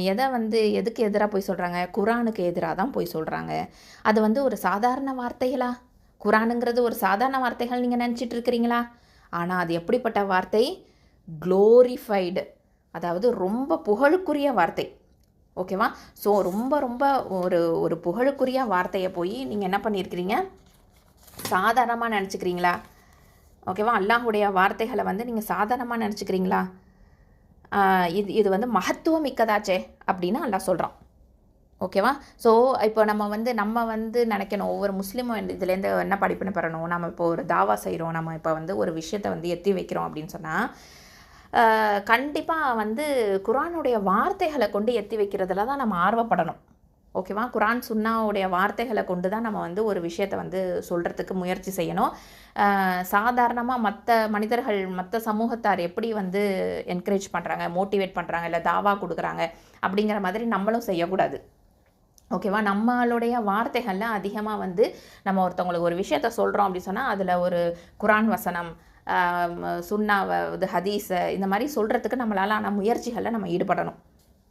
எதுக்கு எதிராக பொய் சொல்கிறாங்க? குரானுக்கு எதிராக தான் பொய் சொல்கிறாங்க. அது வந்து ஒரு சாதாரண வார்த்தைகளா? குரானுங்கிறது ஒரு சாதாரண வார்த்தைகள் நீங்கள் நினச்சிட்டு இருக்கிறீங்களா? ஆனால் அது எப்படிப்பட்ட வார்த்தை? க்ளோரிஃபைடு, அதாவது ரொம்ப புகழுக்குரிய வார்த்தை. ஓகேவா, ஸோ ரொம்ப ஒரு புகழுக்குரிய வார்த்தையை போய் நீங்கள் என்ன பண்ணியிருக்கிறீங்க? சாதாரணமாக நினச்சிக்கிறீங்களா? ஓகேவா, அல்லாஹுடைய வார்த்தைகளை வந்து நீங்கள் சாதாரணமாக நினச்சிக்கிறீங்களா? இது வந்து மகத்துவம் மிக்கதாச்சே அப்படின்னு அல்லாஹ் சொல்கிறான். ஓகேவா, ஸோ இப்போ நம்ம வந்து நினைக்கணும், ஒவ்வொரு முஸ்லீமும் இதுலேருந்து என்ன படிப்புன்னு பெறணும். நம்ம இப்போ ஒரு தாவா செய்கிறோம், நம்ம இப்போ வந்து ஒரு விஷயத்தை வந்து எத்தி வைக்கிறோம் அப்படின்னு சொன்னால் கண்டிப்பாக வந்து குரானுடைய வார்த்தைகளை கொண்டு எத்தி வைக்கிறதுல தான் நம்ம ஆர்வப்படணும். ஓகேவா, குரான் சுன்னாவுடைய வார்த்தைகளை கொண்டு தான் நம்ம வந்து ஒரு விஷயத்தை வந்து சொல்கிறதுக்கு முயற்சி செய்யணும். சாதாரணமாக மற்ற மனிதர்கள், மற்ற சமூகத்தார் எப்படி வந்து என்கரேஜ் பண்ணுறாங்க, மோட்டிவேட் பண்ணுறாங்க, இல்லை தாவா கொடுக்குறாங்க அப்படிங்கிற மாதிரி நம்மளும் செய்யக்கூடாது. ஓகேவா, நம்மளுடைய வார்த்தைகளில் அதிகமாக வந்து நம்ம ஒருத்தவங்களுக்கு ஒரு விஷயத்த சொல்கிறோம் அப்படின்னு சொன்னால் அதில் ஒரு குரான் வசனம், சுன்னாவை, இது ஹதீஸை இந்த மாதிரி சொல்கிறதுக்கு நம்மளால் முயற்சிகளில் நம்ம ஈடுபடணும்.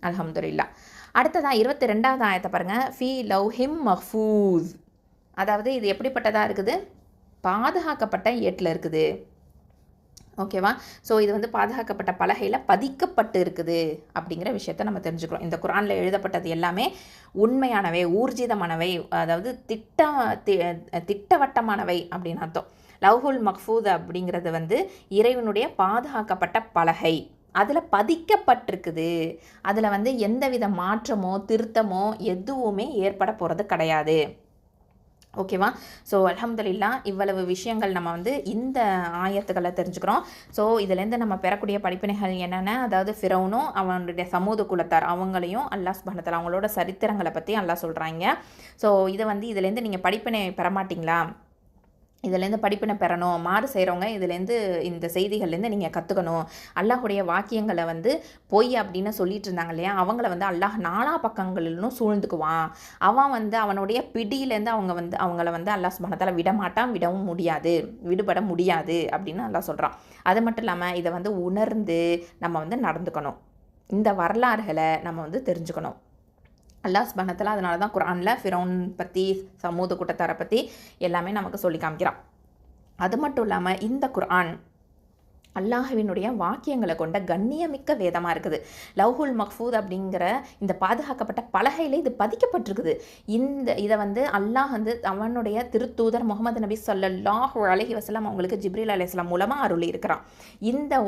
அல்ஹம்துலில்லாஹ். அடுத்ததான் 22வது ஆயத்தை பாருங்கள். ஃபீ லவ்ஹிம் மஹ்ஃபூஸ். அதாவது இது எப்படிப்பட்டதாக இருக்குது? பாதுகாக்கப்பட்ட ஏட்டில் இருக்குது. ஓகேவா, ஸோ இது வந்து பாதுகாக்கப்பட்ட பலகையில் பதிக்கப்பட்டு இருக்குது அப்படிங்கிற விஷயத்த நம்ம தெரிஞ்சுக்கிறோம். இந்த குரானில் எழுதப்பட்டது எல்லாமே உண்மையானவை, ஊர்ஜிதமானவை, அதாவது திட்டவட்டமானவை அப்படின்னு அர்த்தம். லவ்ஹுல் மஹ்ஃபூஸ் அப்படிங்கிறது வந்து இறைவனுடைய பாதுகாக்கப்பட்ட பலகை, அதில் பதிக்கப்பட்டிருக்குது. அதில் வந்து எந்தவித மாற்றமோ திருத்தமோ எதுவுமே ஏற்பட போகிறது கிடையாது. ஓகேவா? ஸோ அல்ஹம்துலில்லாஹ் இவ்வளவு விஷயங்கள் நம்ம வந்து இந்த ஆயத்துக்களை தெரிஞ்சுக்கிறோம். ஸோ இதுலேருந்து நம்ம பெறக்கூடிய படிப்பினைகள் என்னென்ன, அதாவது ஃபிரௌனும் அவனுடைய சமூக குலத்தார் அவங்களையும் அல்லாஹ் சுப்ஹானஹு வ தஆலா அவங்களோட சரித்திரங்களை பற்றி அல்லாஹ் சொல்கிறாங்க. ஸோ இதை வந்து இதுலேருந்து நீங்கள் படிப்பினை பெறமாட்டிங்களா, இதுலேருந்து படிப்பினை பெறணும், மாறு செய்கிறவங்க இதுலேருந்து இந்த செய்திகள்லேருந்து நீங்கள் கற்றுக்கணும். அல்லாஹுடைய வாக்கியங்களை வந்து பொய் அப்படின்னு சொல்லிட்டு இருந்தாங்க இல்லையா, அவங்கள வந்து அல்லாஹ் நாலா பக்கங்களிலும் சூழ்ந்துக்குவான். அவன் வந்து அவனுடைய பிடியிலேருந்து அவங்கள வந்து அல்லாஹ் சுப்ஹானஹு வ தஆலா விடமாட்டான், விடவும் முடியாது, விடுபட முடியாது அப்படின்னு அல்லாஹ் சொல்கிறான். அது மட்டும் இல்லாமல் இதை வந்து உணர்ந்து நம்ம வந்து நடந்துக்கணும். இந்த வரலாறுகளை நம்ம வந்து தெரிஞ்சுக்கணும். அல்லாஹ் சுப்ஹானஹு வ தஆலா அதனால தான் குர்ஆனில் ஃபிரௌன் பற்றி சமூக கூட்டத்தாரை பற்றி எல்லாமே நமக்கு சொல்லி காமிக்கிறான். அது மட்டும் இல்லாமல் இந்த குர்ஆன் அல்லாஹ்வினுடைய வாக்கியங்களை கொண்ட கண்ணியமிக்க வேதமாக இருக்குது. லவ்ஹுல் மஹ்ஃபூத் அப்படிங்கிற இந்த பாதுகாக்கப்பட்ட பலகையில் இது பதிக்கப்பட்டிருக்குது. இதை வந்து அல்லாஹ் வந்து அவனுடைய திருத்தூதர் முகமது நபி ஸல்லல்லாஹு அலைஹி வஸல்லம் அவங்களுக்கு ஜிப்ரீல் அலைஹிஸ்ஸலாம் மூலமாக அருளி இருக்கிறான். இந்த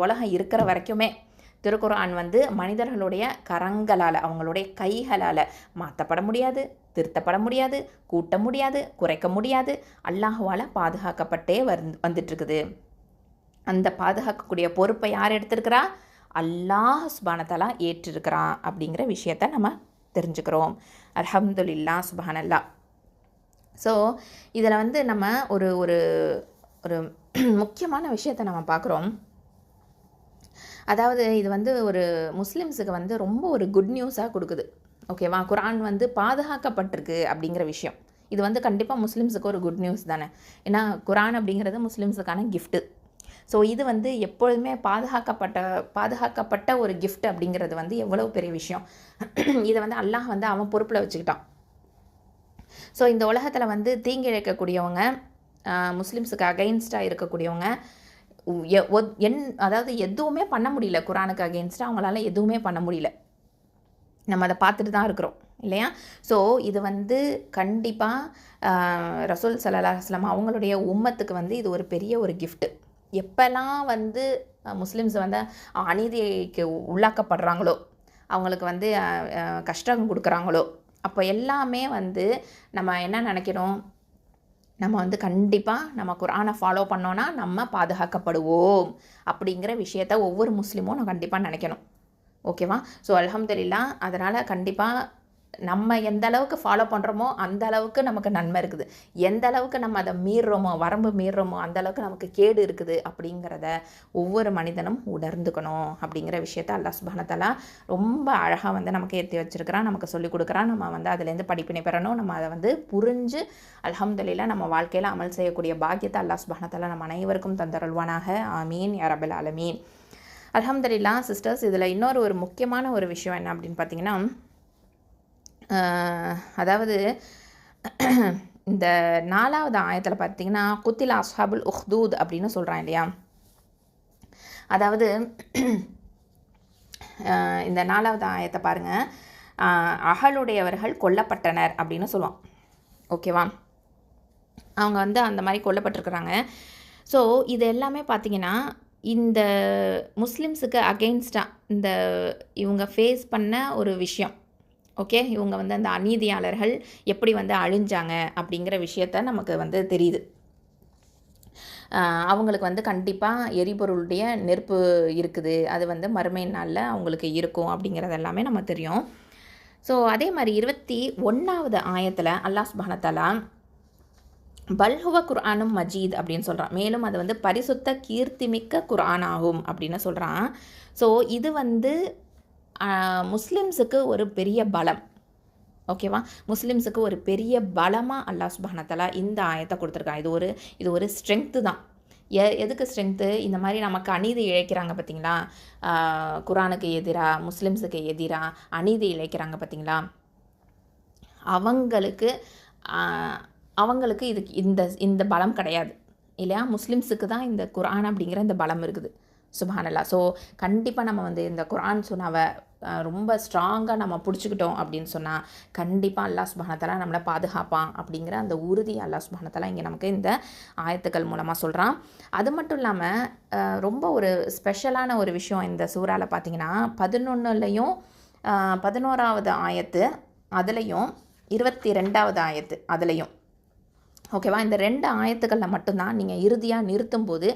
உலகம் இருக்கிற வரைக்குமே திருக்குர்ஆன் வந்து மனிதர்களுடைய கரங்களால், அவங்களுடைய கைகளால் மாற்றப்பட முடியாது, திருத்தப்பட முடியாது, கூட்ட முடியாது, குறைக்க முடியாது. அல்லாஹுவால் பாதுகாக்கப்பட்டே வந்துட்டுருக்குது. அந்த பாதுகாக்கக்கூடிய பொறுப்பை யார் எடுத்திருக்கிறா? அல்லாஹ் சுப்ஹானஹு வ தஆலா ஏற்றிருக்கிறான் அப்படிங்கிற விஷயத்தை நம்ம தெரிஞ்சுக்கிறோம். அல்ஹம்துலில்லாஹ் சுப்ஹானல்லாஹ். ஸோ இதில் வந்து நம்ம ஒரு ஒரு ஒரு முக்கியமான விஷயத்தை நம்ம பார்க்குறோம். அதாவது இது வந்து ஒரு முஸ்லிம்ஸுக்கு வந்து ரொம்ப ஒரு குட் நியூஸாக கொடுக்குது. ஓகேவா? குர்ஆன் வந்து பாதுகாக்கப்பட்டிருக்கு அப்படிங்கிற விஷயம் இது வந்து கண்டிப்பாக முஸ்லிம்ஸுக்கு ஒரு குட் நியூஸ் தானே. ஏன்னா குர்ஆன் அப்படிங்கிறது முஸ்லிம்ஸுக்கான கிஃப்ட்டு. ஸோ இது வந்து எப்பொழுதுமே பாதுகாக்கப்பட்ட ஒரு கிஃப்ட் அப்படிங்கிறது வந்து எவ்வளோ பெரிய விஷயம். இதை வந்து அல்லாஹ் வந்து அவன் பொறுப்பில் வச்சுக்கிட்டான். ஸோ இந்த உலகத்தில் வந்து தீங்கு இழைக்கக்கூடியவங்க, முஸ்லிம்ஸுக்கு அகைன்ஸ்டாக இருக்கக்கூடியவங்க, அதாவது எதுவுமே பண்ண முடியல. குர்ஆனுக்கு அகெயின்ஸ்டாக அவங்களால எதுவுமே பண்ண முடியல. நம்ம அதை பார்த்துட்டு தான் இருக்கிறோம் இல்லையா? ஸோ இது வந்து கண்டிப்பாக ரசூல் ஸல்லல்லாஹு அலைஹி வஸல்லம் அவங்களுடைய உம்மத்துக்கு வந்து இது ஒரு பெரிய ஒரு கிஃப்ட்டு. எப்போல்லாம் வந்து முஸ்லிம்ஸ் வந்து அநீதிக்கு உள்ளாக்கப்படுறாங்களோ, அவங்களுக்கு வந்து கஷ்டம் கொடுக்குறாங்களோ, அப்போ எல்லாமே வந்து நம்ம என்ன நினைக்கணும், நம்ம வந்து கண்டிப்பாக நம்ம குர்ஆனை ஃபாலோ பண்ணோன்னா நம்ம பாதுகாக்கப்படுவோம் அப்படிங்கிற விஷயத்த ஒவ்வொரு முஸ்லீமும் நான் கண்டிப்பாக நினைக்கணும். ஓகேவா? ஸோ அல்ஹம்துலில்லாஹ். அதனால் கண்டிப்பாக நம்ம எந்த அளவுக்கு ஃபாலோ பண்ணுறோமோ அந்த அளவுக்கு நமக்கு நன்மை இருக்குது. எந்த அளவுக்கு நம்ம அதை வரம்பு மீறுறோமோ அந்த அளவுக்கு நமக்கு கேடு இருக்குது அப்படிங்கிறத ஒவ்வொரு மனிதனும் உணர்ந்துக்கணும். அப்படிங்கிற விஷயத்த அல்லாஹ் சுப்ஹானஹு வ தஆலா ரொம்ப அழகாக வந்து நமக்கு ஏற்றி வச்சிருக்கிறான், நமக்கு சொல்லிக் கொடுக்குறான். நம்ம வந்து அதுலேருந்து படிப்பினை பெறணும். நம்ம அதை வந்து புரிஞ்சு அல்ஹம்துலில்லாஹ் நம்ம வாழ்க்கையில் அமல் செய்யக்கூடிய பாக்கியத்தை அல்லாஹ் சுப்ஹானஹு வ தஆலா நம்ம அனைவருக்கும் தந்தருள்வானாக. ஆமீன் யா ரப்பல் ஆலமீன். அல்ஹம்துலில்லாஹ். சிஸ்டர்ஸ், இதில் இன்னொரு ஒரு முக்கியமான ஒரு விஷயம் என்ன அப்படின்னு பார்த்தீங்கன்னா, அதாவது இந்த 4வது ஆயத்தில் பார்த்தீங்கன்னா குத்தில அஸ்ஹாபுல் உஹ்தூத் அப்படின்னு சொல்கிறான் இல்லையா. அதாவது இந்த 4வது ஆயத்தை பாருங்கள். அகலுடையவர்கள் கொல்லப்பட்டனர் அப்படின்னு சொல்லுவான். ஓகேவா? அவங்க வந்து அந்த மாதிரி கொல்லப்பட்டிருக்கிறாங்க. ஸோ இது எல்லாமே பார்த்திங்கன்னா இந்த முஸ்லிம்ஸுக்கு அகெயின்ஸ்டாக இவங்க ஃபேஸ் பண்ண ஒரு விஷயம். ஓகே, இவங்க வந்து அந்த அநீதியாளர்கள் எப்படி வந்து அழிஞ்சாங்க அப்படிங்கிற விஷயத்த நமக்கு வந்து தெரியுது. அவங்களுக்கு வந்து கண்டிப்பாக எரிபொருளுடைய நெருப்பு இருக்குது, அது வந்து மறுமை நாளில் அவங்களுக்கு இருக்கும் அப்படிங்கிறது எல்லாமே நம்ம தெரியும். ஸோ அதே மாதிரி 21வது ஆயத்தில் அல்லாஹ் சுப்ஹானஹு வ தஆலா பல்ஹுவ குர்ஆனும் மஜீத் அப்படின்னு சொல்கிறான். மேலும் அது வந்து பரிசுத்த கீர்த்திமிக்க குர்ஆன் ஆகும் அப்படின்னு சொல்கிறான். ஸோ இது வந்து முஸ்லிம்ஸுக்கு ஒரு பெரிய பலம். ஓகேவா? முஸ்லிம்ஸுக்கு ஒரு பெரிய பலமாக அல்லாஹ் சுப்ஹானஹு வ தஆலா இந்த ஆயத்தை கொடுத்துருக்கான். இது ஒரு ஸ்ட்ரென்த்து தான். எதுக்கு ஸ்ட்ரென்த்து? இந்த மாதிரி நமக்கு அநீதி இழைக்கிறாங்க பார்த்தீங்களா, குர்ஆனுக்கு எதிராக, முஸ்லிம்ஸுக்கு எதிராக அநீதி இழைக்கிறாங்க பார்த்தீங்களா, அவங்களுக்கு இதுக்கு இந்த பலம் கிடையாது இல்லையா. முஸ்லிம்ஸுக்கு தான் இந்த குர்ஆன் அப்படிங்கிற இந்த பலம் இருக்குது. சுப்ஹானல்லாஹ். ஸோ கண்டிப்பாக நம்ம வந்து இந்த குர்ஆன் சுன்னாவை ரொம்ப ஸ்ட்ராங்காக நம்ம பிடிச்சிக்கிட்டோம் அப்படின்னு சொன்னால் கண்டிப்பாக அல்லாஹ் சுப்ஹானஹு வ தஆலா நம்மளை பாதுகாப்பான் அப்படிங்கிற அந்த உறுதி அல்லாஹ் சுப்ஹானஹு வ தஆலா இங்கே நமக்கு இந்த ஆயத்துக்கள் மூலமாக சொல்கிறான். அது மட்டும் இல்லாமல் ரொம்ப ஒரு ஸ்பெஷலான ஒரு விஷயம் இந்த சூறாவில் பார்த்தீங்கன்னா 11லையும் 11வது ஆயத்து அதுலேயும் 22வது ஆயத்து அதுலேயும். ஓகேவா, இந்த 2 ஆயத்துக்களில் மட்டும்தான் நீங்கள் இறுதியாக நிறுத்தும் போது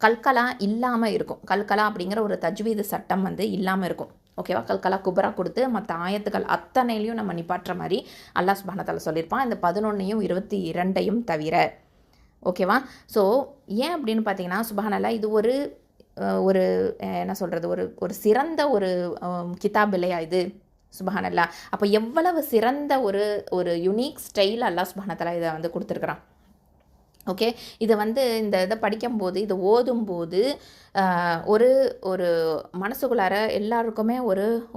கல்கலா இல்லாமல் இருக்கும். கல்கலா அப்படிங்கிற ஒரு தஜ்வீது சட்டம் வந்து இல்லாமல் இருக்கும். ஓகேவா, கல்கலா குபரா கொடுத்து மற்ற ஆயத்துக்கள் அத்தனையிலையும் நம்ம நிப்பாட்டுற மாதிரி அல்லாஹ் சுப்ஹானஹு வ தஆலா சொல்லியிருப்பான், இந்த 11ஐயும் 22ஐயும் தவிர. ஓகேவா, ஸோ ஏன் அப்படின்னு பார்த்தீங்கன்னா சுப்ஹானல்லாஹ், இது ஒரு ஒரு என்ன சொல்கிறது, ஒரு சிறந்த ஒரு கிதாப் இல்லையா இது, சுப்ஹானல்லாஹ். அப்போ எவ்வளவு சிறந்த ஒரு யுனிக் ஸ்டைல் அல்லாஹ் சுப்ஹானஹு வ தஆலா இதை வந்து கொடுத்துருக்குறான். ஓகே, இதை வந்து இந்த இதை படிக்கும்போது, இதை ஓதும்போது ஒரு ஒரு மனசுக்குள்ளார எல்லாருக்குமே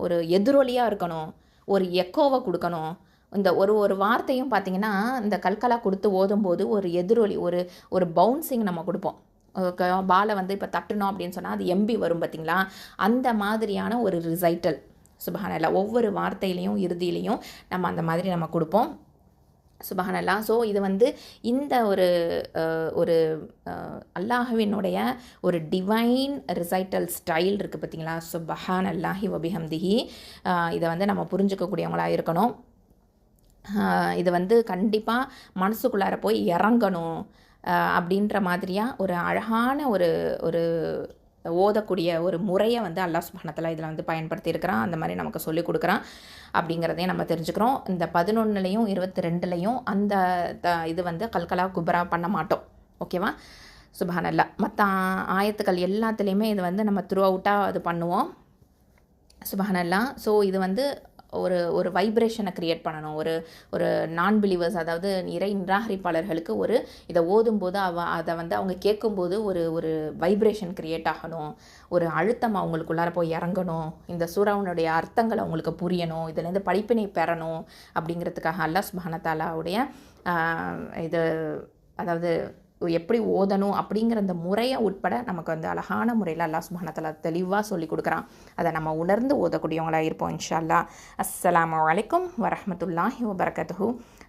ஒரு எதிரொலியாக இருக்கணும், ஒரு எக்கோவை கொடுக்கணும். இந்த ஒரு வார்த்தையும் பார்த்திங்கன்னா இந்த கல்கலா கொடுத்து ஓதும்போது ஒரு எதிரொலி, ஒரு பவுன்சிங் நம்ம கொடுப்போம். பாலை வந்து இப்போ தட்டணும் அப்படின்னு சொன்னால் அது எம்பி வரும் பார்த்திங்களா, அந்த மாதிரியான ஒரு ரிசைட்டல் சுப்ஹானல்லாஹ். ஒவ்வொரு வார்த்தையிலையும் இறுதியிலையும் நம்ம அந்த மாதிரி நம்ம கொடுப்போம் சுப்ஹானல்லாஹ். ஸோ இது வந்து இந்த ஒரு அல்லாஹ்வினுடைய ஒரு டிவைன் ரிசைட்டல் ஸ்டைல் இருக்குது பார்த்திங்களா, சுப்ஹானல்லாஹி வ பிஹம்திஹி. இதை வந்து நம்ம புரிஞ்சுக்கக்கூடியவங்களாக இருக்கணும். இது வந்து கண்டிப்பாக மனசுக்குள்ளார போய் இறங்கணும் அப்படின்ற மாதிரியாக ஒரு அழகான ஒரு ஓதக்கூடிய ஒரு முறையை வந்து அல்லாஹ் சுப்ஹானஹு வ தஆலா இதில் வந்து பயன்படுத்தியிருக்கிறான். அந்த மாதிரி நமக்கு சொல்லிக் கொடுக்குறான் அப்படிங்கிறதையும் நம்ம தெரிஞ்சுக்கிறோம். இந்த 11லையும் 22லையும் அந்த இது வந்து கல்கலா குபரா பண்ண மாட்டோம். ஓகேவா, சுப்ஹானல்லாஹ். மற்ற ஆயத்துக்கள் எல்லாத்துலேயுமே இது வந்து நம்ம த்ரூ அவுட்டாக அது பண்ணுவோம் சுப்ஹானல்லாஹ். ஸோ இது வந்து ஒரு வைப்ரேஷனை க்ரியேட் பண்ணணும். ஒரு நான் பிலீவர்ஸ், அதாவது இறை நிராகரிப்பாளர்களுக்கு இதை ஓதும்போது அதை வந்து அவங்க கேட்கும்போது ஒரு வைப்ரேஷன் க்ரியேட் ஆகணும், ஒரு அழுத்தம் அவங்களுக்குள்ளார போய் இறங்கணும், இந்த சூறாவுனுடைய அர்த்தங்கள் அவங்களுக்கு புரியணும், இதுலேருந்து படிப்பினை பெறணும் அப்படிங்கிறதுக்காக அல்லாஹ் சுப்ஹானஹு வ தஆலாவுடைய இது, அதாவது எப்படி ஓதணும் அப்படிங்கிற அந்த முறையை உட்பட நமக்கு வந்து அழகான முறையில் அல்லாஹ் சுப்ஹானஹு வ தஆலா தெளிவாக சொல்லி கொடுக்குறான். அதை நம்ம உணர்ந்து ஓதக்கூடியவங்களாக இருப்போம் இன்ஷா அல்லாஹ். அஸ்ஸலாமு அலைக்கும் வரஹ்மத்துல்லாஹி வபரகாத்துஹு.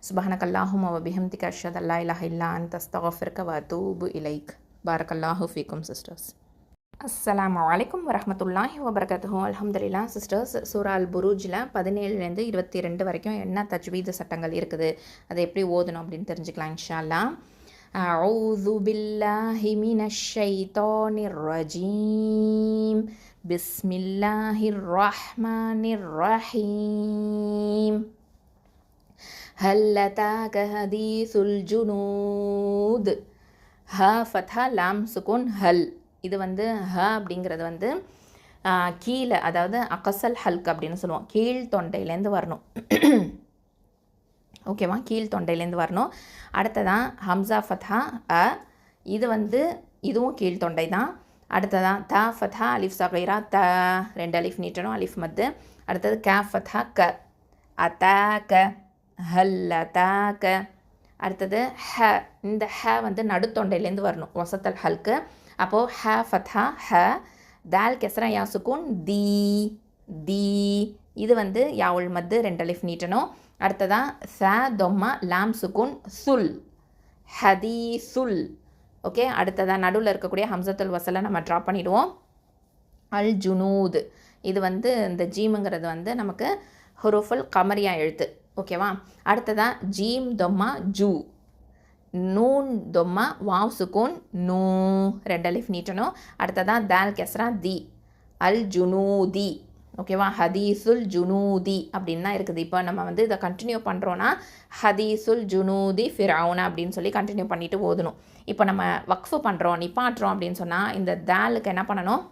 சுப்ஹானக்கல்லாஹும்ம வ பிஹம்திக அஷ்ஹது அல்லா இலாஹ இல்லா அன்த அஸ்தக்ஃபிருக வ அதூபு இலைக். பாரக்கல்லாஹு ஃபீக்கும் சிஸ்டர்ஸ். அஸ்ஸலாமு அலைக்கும் வரஹ்மத்துல்லாஹி வபரகாத்துஹு. அல்ஹம்துலில்லாஹ் சிஸ்டர்ஸ், சூரா அல் புரூஜில் 17லேருந்து 22 வரைக்கும் என்ன தஜ்வீது சட்டங்கள் இருக்குது, அதை எப்படி ஓதணும் அப்படின்னு தெரிஞ்சுக்கலாம் இன்ஷா அல்லாஹ். أعوذ بالله من الشيطان الرجيم. بسم الله الرحمن الرحيم. هل أتاك حديث الجنود. ها فتحة لام سكون هل. இது வந்து அப்படிங்கிறது வந்து கீழே, அதாவது அகசல் ஹல்க் அப்படின்னு சொல்லுவோம், கீழ் தொண்டையிலேருந்து வரணும். ஓகேவா, கீழ் தொண்டையிலேருந்து வரணும். அடுத்ததான் ஹம்சா ஃபத்ஹா அ, இது வந்து இதுவும் கீழ் தொண்டை தான். அடுத்ததான் த ஃபத்ஹா அலிஃப் சகீரா த, 2 அலிஃப் நீட்டணும், அலிஃப் மத்து. அடுத்தது க ஃபத்ஹா க, அதாக்க ஹல்லதாக்க. அடுத்தது ஹ, இந்த ஹ வந்து நடுத்தொண்டையிலேருந்து வரணும், வசத்தல் ஹல்க்கு. அப்போது ஹ ஃபத்ஹா ஹ, தால் கெஸ்ரா யா சுக்கூன் தி தி, இது வந்து யாவுல் மத்து, 2 அலிஃப் நீட்டணும். அடுத்ததான் ச தொம்மா லாம் சுக்குன் சுல், ஹதீசுல். ஓகே, அடுத்ததான் நடுவில் இருக்கக்கூடிய ஹம்சத்துல் வசலை நம்ம ட்ராப் பண்ணிவிடுவோம். அல் ஜுனூத், இது வந்து இந்த ஜீமுங்கிறது வந்து நமக்கு ஹுரூஃபுல் கமரியா எழுத்து. ஓகேவா, அடுத்ததான் ஜீம் தொம்மா ஜூ, நூன் தொம்மா வாவ் சுக்கூன் நூ, 2 அலிஃப் நீட்டணும். அடுத்ததான் தால் கெஸ்ரா தி, அல் ஜுனூதி. ஓகேவா, ஹதீசுல் ஜுனூதி அப்படின்னு தான் இருக்குது. இப்போ நம்ம வந்து இதை கண்டினியூ பண்ணுறோன்னா ஹதீசுல் ஜுனூதி ஃபிரௌனா அப்படின்னு சொல்லி கண்டினியூ பண்ணிவிட்டு ஓதணும். இப்போ நம்ம வக்ஃபு பண்ணுறோம், நிப்பாட்டுறோம் அப்படின்னு சொன்னால் இந்த தாலுக்கு என்ன பண்ணணும்,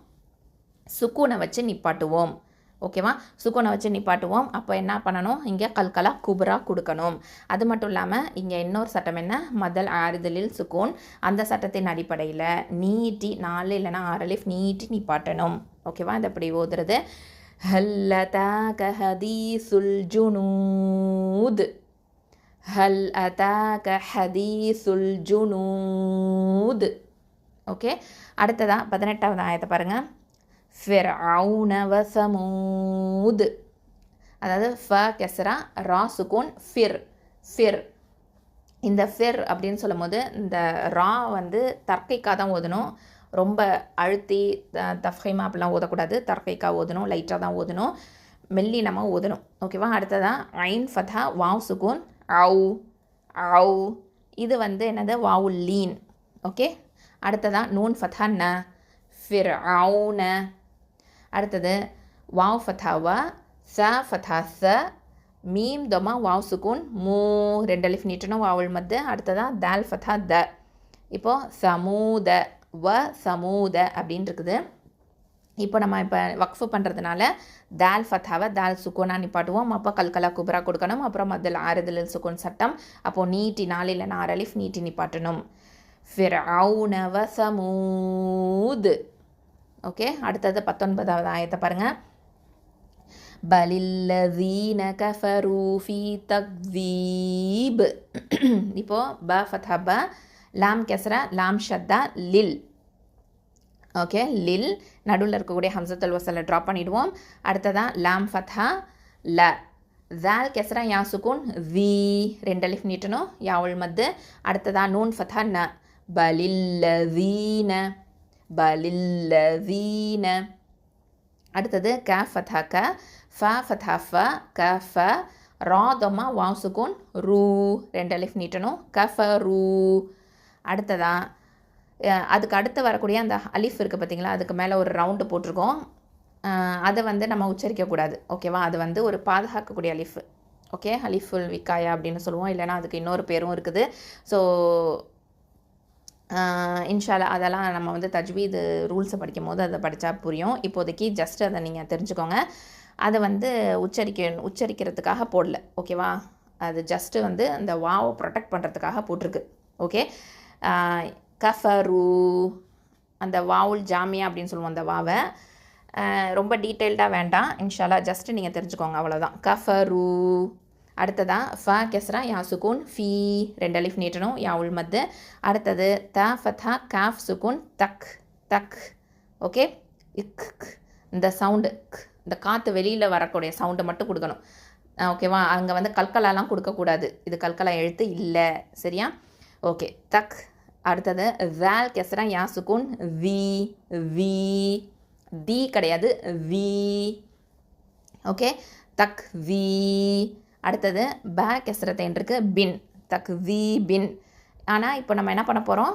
சுக்கூனை வச்சு நிப்பாட்டுவோம். ஓகேவா, சுக்கூனை வச்சு நிப்பாட்டுவோம். அப்போ என்ன பண்ணணும், இங்கே கல்கலா குபரா கொடுக்கணும். அது மட்டும் இல்லாமல் இங்கே இன்னொரு சட்டம் என்ன, மதல் ஆறுதலில் சுக்கூன், அந்த சட்டத்தின் அடிப்படையில் நீட்டி 4 இல்லைனா 6 அலிஃப் நீட்டி நிப்பாட்டணும். ஓகேவா, இது அப்படி ஓதுறது. ஹல் அதாக ஹதீசுல் ஜுனூத், ஹல் அதாக ஹதீசுல் ஜுனூத். ஓகே, அடுத்ததா 18வது ஆயத்தை பாருங்கள். ஃபிர்அவுன வ ஸமூத், அதாவது ஃப கெஸ்ரா ரா சுக்கூன் ஃபிர், ஃபிர். இந்த ஃபிர் அப்படின்னு சொல்லும் போது இந்த ரா வந்து தர்க்கைக்காக தான் ஓதணும், ரொம்ப அழுத்தி தஃப்ஹீமா அப்படிலாம் ஓதக்கூடாது. தர்க்கைக்கா ஓதணும், லைட்டாக தான் ஓதணும், மெல்லினமாக ஓதணும். ஓகேவா, அடுத்ததான் ஐன் ஃபத்ஹா வாவ் சுக்கூன் அவு அவு. இது வந்து என்னது வாவுல் லீன். ஓகே, அடுத்ததான் நூன் ஃபத்தா ந, ஃபிர்அவுன. அடுத்தது வாவ் ஃபத்தாவா, ச ஃபத்தா ச, மீம் தொமா வாவ் சுக்கூன் மூ, 2 அலிஃப் நீட்டணும் வாவுல் மத்து. அடுத்ததான் தால் ஃபத்தா த. இப்போது சமூத வ சமூத அப்படின்னு இருக்குது. இப்போ நம்ம வக்ஃபு பண்ணுறதுனால தால் ஃபத்தாவை தால் சுக்கூனா நிப்பாட்டுவோம். அப்போ கல்கலா குபரா கொடுக்கணும். அப்புறம் மத்தில் ஆறுதல் சுக்கூன் சட்டம். அப்போது நீட்டி 4 இல்லைன்னா 6 அலிஃப் நீட்டி நிப்பாட்டணும். ஃபிர்அவுன வ சமூத். ஓகே, அடுத்தது 19வது ஆயத்தை பாருங்கள். பலில்லதீன கஃபரு ஃபீ தக்தீப். இப்போது ப ஃபத்தா ப, லாம் கெஸ்ரா, லாம் ஷத்தா, லில். ஓகே, லில் நடுவில் இருக்கக்கூடிய ஹம்சத்துல் வசலை ட்ராப் பண்ணிவிடுவோம். அடுத்ததான் லாம் ஃபத்தா ல, ஜால் கெஸ்ரா யா சுக்கூன் வி, 2 அலிஃப் நீட்டணும் யாவுல் மத்து. அடுத்ததான் நூன் ஃபத்தா ந, பலில்லதீன பலில்லதீன. அடுத்தது க ஃபத்தா க, ஃப ஃபத்தா ஃப, க ஃப, ரா தொமா வாவ் சுக்கூன் ரூ, 2 அலிஃப் நீட்டணும் கஃபரூ. அடுத்ததான் அதுக்கு அடுத்து வரக்கூடிய அந்த அலிஃப் இருக்குது பார்த்தீங்களா, அதுக்கு மேலே ஒரு ரவுண்டு போட்டிருக்கோம். அதை வந்து நம்ம உச்சரிக்கக்கூடாது. ஓகேவா, அது வந்து ஒரு பாதுகாக்கக்கூடிய அலிஃப். ஓகே, அலிஃபுல் விக்காயா அப்படின்னு சொல்லுவோம். இல்லைனா அதுக்கு இன்னொரு பேரும் இருக்குது. ஸோ இன்ஷால்லா அதெல்லாம் நம்ம வந்து தஜ்வீது ரூல்ஸை படிக்கும் போது அதை படித்தா புரியும். இப்போதைக்கு ஜஸ்ட் அதை நீங்கள் தெரிஞ்சுக்கோங்க. அதை வந்து உச்சரிக்கிறதுக்காக போடல. ஓகேவா, அது ஜஸ்ட்டு வந்து அந்த வாவை ப்ரொடெக்ட் பண்ணுறதுக்காக போட்டிருக்கு. ஓகே, கஃபரு அந்த வாவுல் ஜாமியா அப்படின்னு சொல்லுவோம். அந்த வாவை ரொம்ப டீட்டெயில்டாக வேண்டாம் இன்ஷால்லா, ஜஸ்ட்டு நீங்கள் தெரிஞ்சுக்கோங்க, அவ்வளோதான். கஃபரு. அடுத்ததான் ஃப கெஸ்ரா யா சுக்கூன் ஃபீ, 2 அலிஃப் நீட்டணும் யாவுல் மத்து. அடுத்தது த ஃபத்தா காஃப் சுக்கூன் தக் தக். ஓகே, இக், இந்த சவுண்டு, இந்த காற்று வெளியில் வரக்கூடிய சவுண்டை மட்டும் கொடுக்கணும். ஓகேவா, அங்கே வந்து கல்கலாலாம் கொடுக்கக்கூடாது. இது கல்கலா எழுத்து இல்லை, சரியா? ஓகே, தக். அடுத்தது ஜால் கெஸ்ரா யா சுக்கூன் வி வி, தி கிடையாது வி. ஓகே, தக் வி. அடுத்தது ப கெஸ்ரத்தைன் இருக்கு பின், தக் வி பின். ஆனால் இப்போ நம்ம என்ன பண்ண போகிறோம்,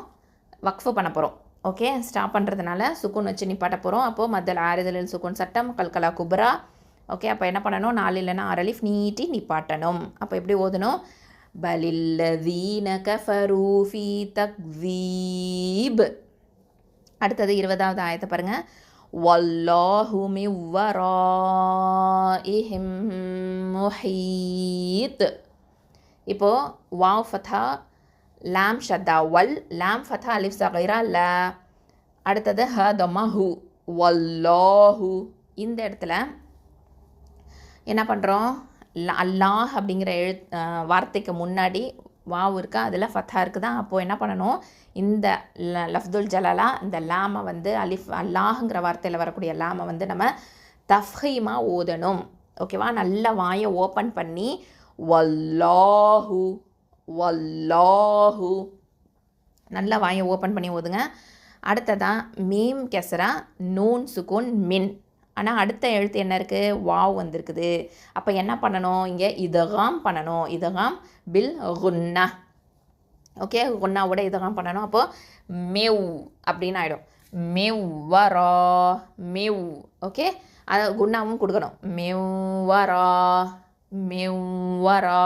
வக்ஃபு பண்ண போகிறோம். ஓகே, ஸ்டாப் பண்ணுறதுனால சுக்கூன் வச்சு நிப்பாட்ட போகிறோம். அப்போது மத்தல் ஆறுதலில் சுக்கூன் சட்டம், கல்கலா குப்ரா. ஓகே, அப்போ என்ன பண்ணணும், 4 இல்லைன்னா 6 அலிஃப் நீட்டி நிப்பாட்டணும். அப்போ எப்படி ஓதணும், பலில்லதீன கஃபரு ஃபீ தக்தீப். அடுத்தது 20வது ஆயத்தை பாருங்கள். வல்லாஹு மின் வராஇஹிம் முஹீத். இப்போது வாவ் ஃபத்தா லாம் ஷத்தா வல், லாம் ஃபத்தா அலிஃப் ஸகீரா ல. அடுத்தது ஹ தொம்மா ஹு, வல்லாஹு. இந்த இடத்துல என்ன பண்ணுறோம், அல்லாஹ் அப்படிங்கிற வார்த்தைக்கு முன்னாடி வாவ் இருக்கா, அதில் ஃபத்தா இருக்குதா. அப்போது என்ன பண்ணணும், இந்த லஃப்துல் ஜலாலா இந்த லாமை வந்து அலிஃப் அல்லாஹுங்கிற வார்த்தையில் வரக்கூடிய லாமை வந்து நம்ம தஃஹீமாக ஓதணும். ஓகேவா, நல்ல வாயை ஓப்பன் பண்ணி வல்லாஹு வல்லாஹு நல்ல வாயை ஓப்பன் பண்ணி ஓதுங்க. அடுத்ததான் மீம் கெஸ்ரா நூன் சுக்கூன் மின். ஆனால் அடுத்த எழுத்து என்ன இருக்குது, வாவ் வந்திருக்குது. அப்போ என்ன பண்ணணும், இங்கே இதகாம் பண்ணணும். இதகாம் பில் குன்னா. ஓகே, குன்னாவோட இதகாம் பண்ணணும். அப்போது மெவ் அப்படின்னு ஆகிடும். மெவ் வரா மெவ். ஓகே, அது குன்னாவும் கொடுக்கணும். மெவ் வரா மெவ் வரா.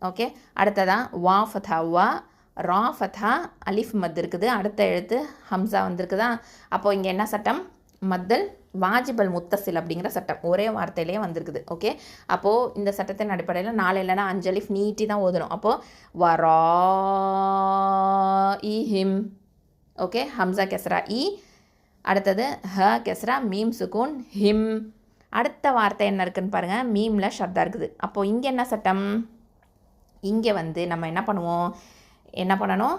ஓகே, அடுத்ததான் வா ஃபத்தா வா, ரா ஃபத்தா அலிஃப் மத் இருக்குது. அடுத்த எழுத்து ஹம்சா வந்திருக்குதா. அப்போது இங்கே என்ன சட்டம், மத்தல் வாஜிபல் முத்தசில் அப்படிங்கிற சட்டம் ஒரே வார்த்தையிலே வந்திருக்குது. ஓகே, அப்போது இந்த சட்டத்தின் அடிப்படையில் 4 இல்லைன்னா 5 அலிஃப் நீட்டி தான் ஓதணும். அப்போது வராஇஹிம். ஓகே, ஹம்சா கெஸ்ரா இ. அடுத்தது ஹ கெஸ்ரா மீம் சுக்கூன் ஹிம். அடுத்த வார்த்தை என்ன இருக்குதுன்னு பாருங்கள், மீமில் ஷத்தா இருக்குது. அப்போது இங்கே என்ன சட்டம், இங்கே வந்து நம்ம என்ன பண்ணணும்,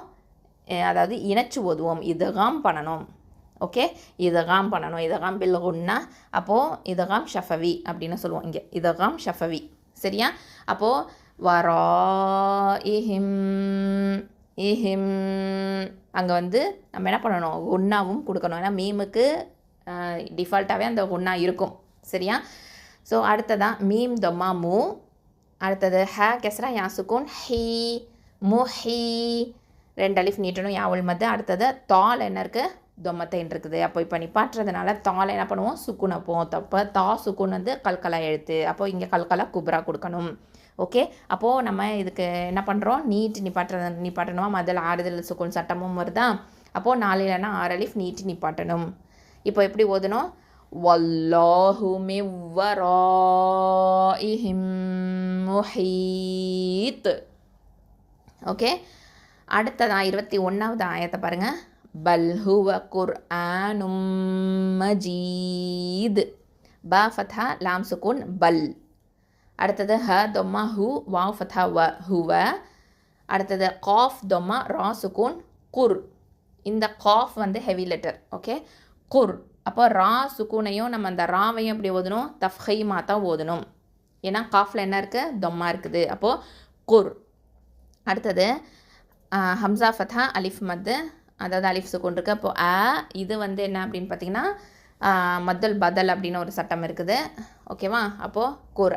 அதாவது இணைச்சு ஓதுவோம், இதகாம் பண்ணணும். ஓகே, இதகாம் பண்ணணும். இதகாம் பில் குன்னா. அப்போது இதகாம் ஷஃபவி அப்படின்னு சொல்லுவோம். இங்கே இதகாம் ஷஃபவி, சரியா? அப்போது வராஇஹிம் இஹிம், அங்கே வந்து நம்ம என்ன பண்ணணும், குன்னாவும் கொடுக்கணும். ஏன்னா மீமுக்கு டிஃபால்ட்டாகவே அந்த குன்னா இருக்கும், சரியா? ஸோ அடுத்ததான் மீம் தொம்மா மூ, அடுத்தது ஹ கெஸ்ரா யா சுக்கூன் ஹீ முஹி 2 அலிஃப் நீட்டணும் யாவுல் மத்து. அடுத்தது தால் என்ன இருக்குது தொம்மத்தைன் இருக்குது. அப்போ இப்போ நிப்பாட்டுறதுனால தால் என்ன பண்ணுவோம் சுக்குன் அப்போம். தப்போ தா சுக்குன் வந்து கல்கலா எழுத்து. அப்போது இங்கே கல்கலா குப்ரா கொடுக்கணும். ஓகே, அப்போது நம்ம இதுக்கு என்ன பண்ணுறோம் நீட்டு நிப்பாட்டணும். அதில் ஆறுதல் சுக்குன் சட்டமும் வருதா. அப்போது 4 இல்லைன்னா 6 அலிஃப் நீட்டி நிப்பாட்டணும். இப்போ எப்படி ஓதணும் வல்லாஹு மின் வராஇஹிம் முஹீத். ஓகே, அடுத்ததான் 21வது ஆயத்தை பாருங்கள். பல் ஹுவ குர்ஆனும் மஜீத். பா ஃபத்ஹா லாம் சுக்கூன் பல். அடுத்தது ஹ தொம்மா ஹூ வாவ் ஃபத்ஹா வ ஹுவ. அடுத்தது காஃப் தொம்மா ரா சுக்கூன் குர். இந்த காஃப் வந்து ஹெவி லெட்டர். ஓகே, குர். அப்போ ரா சுக்கூனையும் நம்ம அந்த ராவையும் எப்படி ஓதணும் தஃப்ஹீமாக தான் ஓதணும். ஏன்னா காஃபில் என்ன இருக்குது தொம்மா இருக்குது. அப்போது குர். அடுத்தது ஹம்சா ஃபத்ஹா அலிஃப் மத்து, அதாவது அலிஃப் சுக்கூன் இருக்குது. அப்போது இது வந்து என்ன அப்படின்னு பார்த்தீங்கன்னா மத்தல் பதல் அப்படின்னு ஒரு சட்டம் இருக்குது. ஓகேவா. அப்போது குர்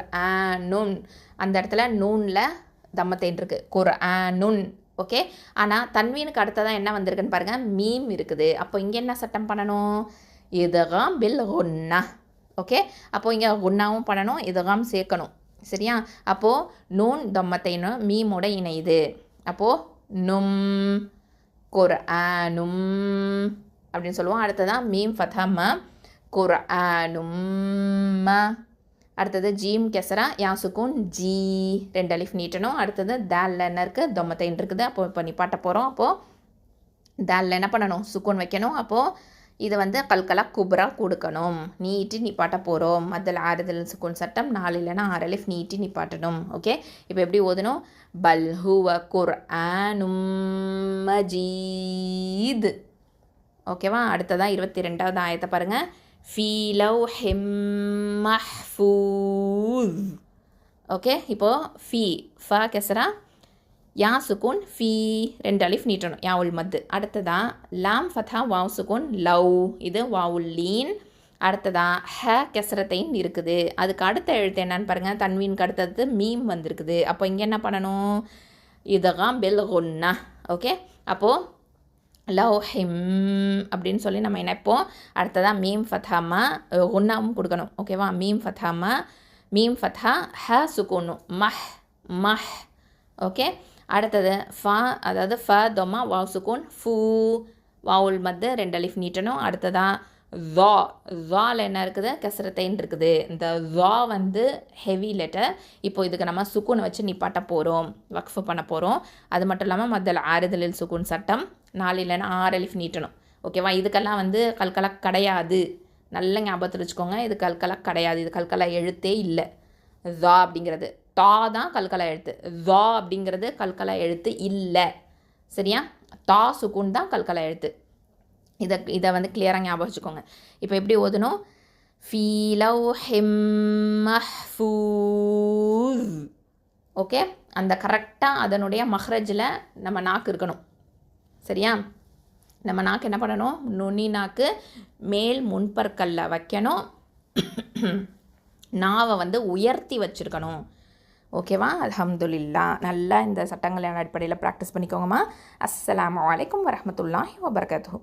நுன் அந்த இடத்துல நூனில் தம்மத்தைன் இருக்குது குர் நுன். ஓகே, ஆனால் தன்வீனுக்கு அடுத்ததான் என்ன வந்திருக்குன்னு பாருங்கள் மீம் இருக்குது. அப்போ இங்கே என்ன சட்டம் பண்ணணும் இதுகாம் பில் குன்னா. ஓகே, அப்போது இங்கே குன்னாவும் பண்ணணும் இதுகாம் சேர்க்கணும். சரியா. அப்போது நூன் தம்மத்தைனும் மீமோட இணையுது. அப்போது நும் குர்ஆனும் அப்படின்னு சொல்லுவோம். அடுத்ததான் மீம் ஃபத்ஹா ம குர்ஆனும் ம. அடுத்தது ஜீம் கெசரா யா சுக்கூன் ஜி 2 அலிஃப் நீட்டணும். அடுத்தது தால்ல என்ன இருக்குது தொம்மத்தைன் இருக்குது. அப்போது இப்போ நிப்பாட்ட போகிறோம். அப்போது தால்ல என்ன பண்ணணும் சுக்கூன் வைக்கணும். அப்போது இது வந்து கல்கலா குப்ரா கொடுக்கணும். நீட்டி நிப்பாட்ட போகிறோம். மத்தல் ஆறுதல் சுக்கூன் சட்டம் 4 இல்லைன்னா 6 அலிஃப் நீட்டி நிப்பாட்டணும். ஓகே, இப்போ எப்படி ஓதணும் பல் ஹுவ குர்ஆனும் மஜீத். ஓகேவா. அடுத்ததான் 22வது ஆயத்தை பாருங்கள். ஃபீ லவ்ஹிம் மஹ்ஃபூஸ். ஓகே, இப்போது ஃபீ ஃபா கெசரா யா சுக்கூன் ஃபீ 2 அலிஃப் நீட்டணும் யாவுல் மத்து. அடுத்ததான் லாம் ஃபத்ஹா வாவ் சுக்கூன் லவ், இது வாவுல் லீன். அடுத்ததான் ஹ கெசரத்தைன் இருக்குது. அதுக்கு அடுத்த எழுத்து என்னன்னு பாருங்கள் தன்வீனுக்கு அடுத்தது மீம் வந்திருக்குது. அப்போ இங்கே என்ன பண்ணணும் இதுகாம் பில் குன்னா. ஓகே, அப்போது லவ்ஹிம் அப்படின்னு சொல்லி நம்ம நினைப்போம். அடுத்ததான் மீம் ஃபத்ஹாமா குன்னாவும் கொடுக்கணும். ஓகேவா. மீம் ஃபத்ஹாமா மீம் ஃபத்ஹா ஹ சுக்கூனு மஹ் மஹ். ஓகே, அடுத்தது ஃபா அதாவது ஃப தொம்மா வாவ் சுக்கூன் ஃபூ வாவுல் மத்து 2 அலிஃப் நீட்டணும். அடுத்ததான் ஜால் என்ன இருக்குது கெசரத்தைன் இருக்குது. இந்த ஜா வந்து ஹெவி லெட்டர். இப்போ இதுக்கு நம்ம சுக்கூனை வச்சு நிப்பாட்ட போகிறோம் வக்ஃபு பண்ண போகிறோம். அது மட்டும் இல்லாமல் மத்தல் ஆறுதலில் சுக்கூன் சட்டம் 4 இல்லைன்னா 6 அலிஃப் நீட்டணும். ஓகேவா. இதுக்கெல்லாம் வந்து கல்கலா கிடையாது. நல்ல ஞாபகத்தில் வச்சுக்கோங்க. இது கல்கலா கிடையாது. இது கல்கலா எழுத்தே இல்லை. ஜா அப்படிங்கிறது தா தான் கல்கலா எழுத்து. ஜா அப்படிங்கிறது கல்கலா எழுத்து இல்லை. சரியா. தா சுக்கூன் தான் கல்கலா எழுத்து. இதை வந்து கிளியராக ஞாபகம் வச்சுக்கோங்க. இப்போ எப்படி ஓதணும் ஃபீ லவ்ஹிம் மஹ்ஃபூஸ். ஓகே, அந்த கரெக்டாக அதனுடைய மஹ்ரஜில் நம்ம நாக்கு இருக்கணும். சரியா. நம்ம நாக்கு என்ன பண்ணணும் நுனி நாக்கு மேல் முன்பற்கல்ல வைக்கணும். நாவை வந்து உயர்த்தி வச்சுருக்கணும். ஓகேவா. அல்ஹம்துலில்லா. நல்லா இந்த சட்டங்களின் அடிப்படையில் ப்ராக்டிஸ் பண்ணிக்கோங்கம்மா. அஸ்ஸலாமு அலைக்கும் வரஹ்மத்துல்லாஹி வபரகாத்துஹு.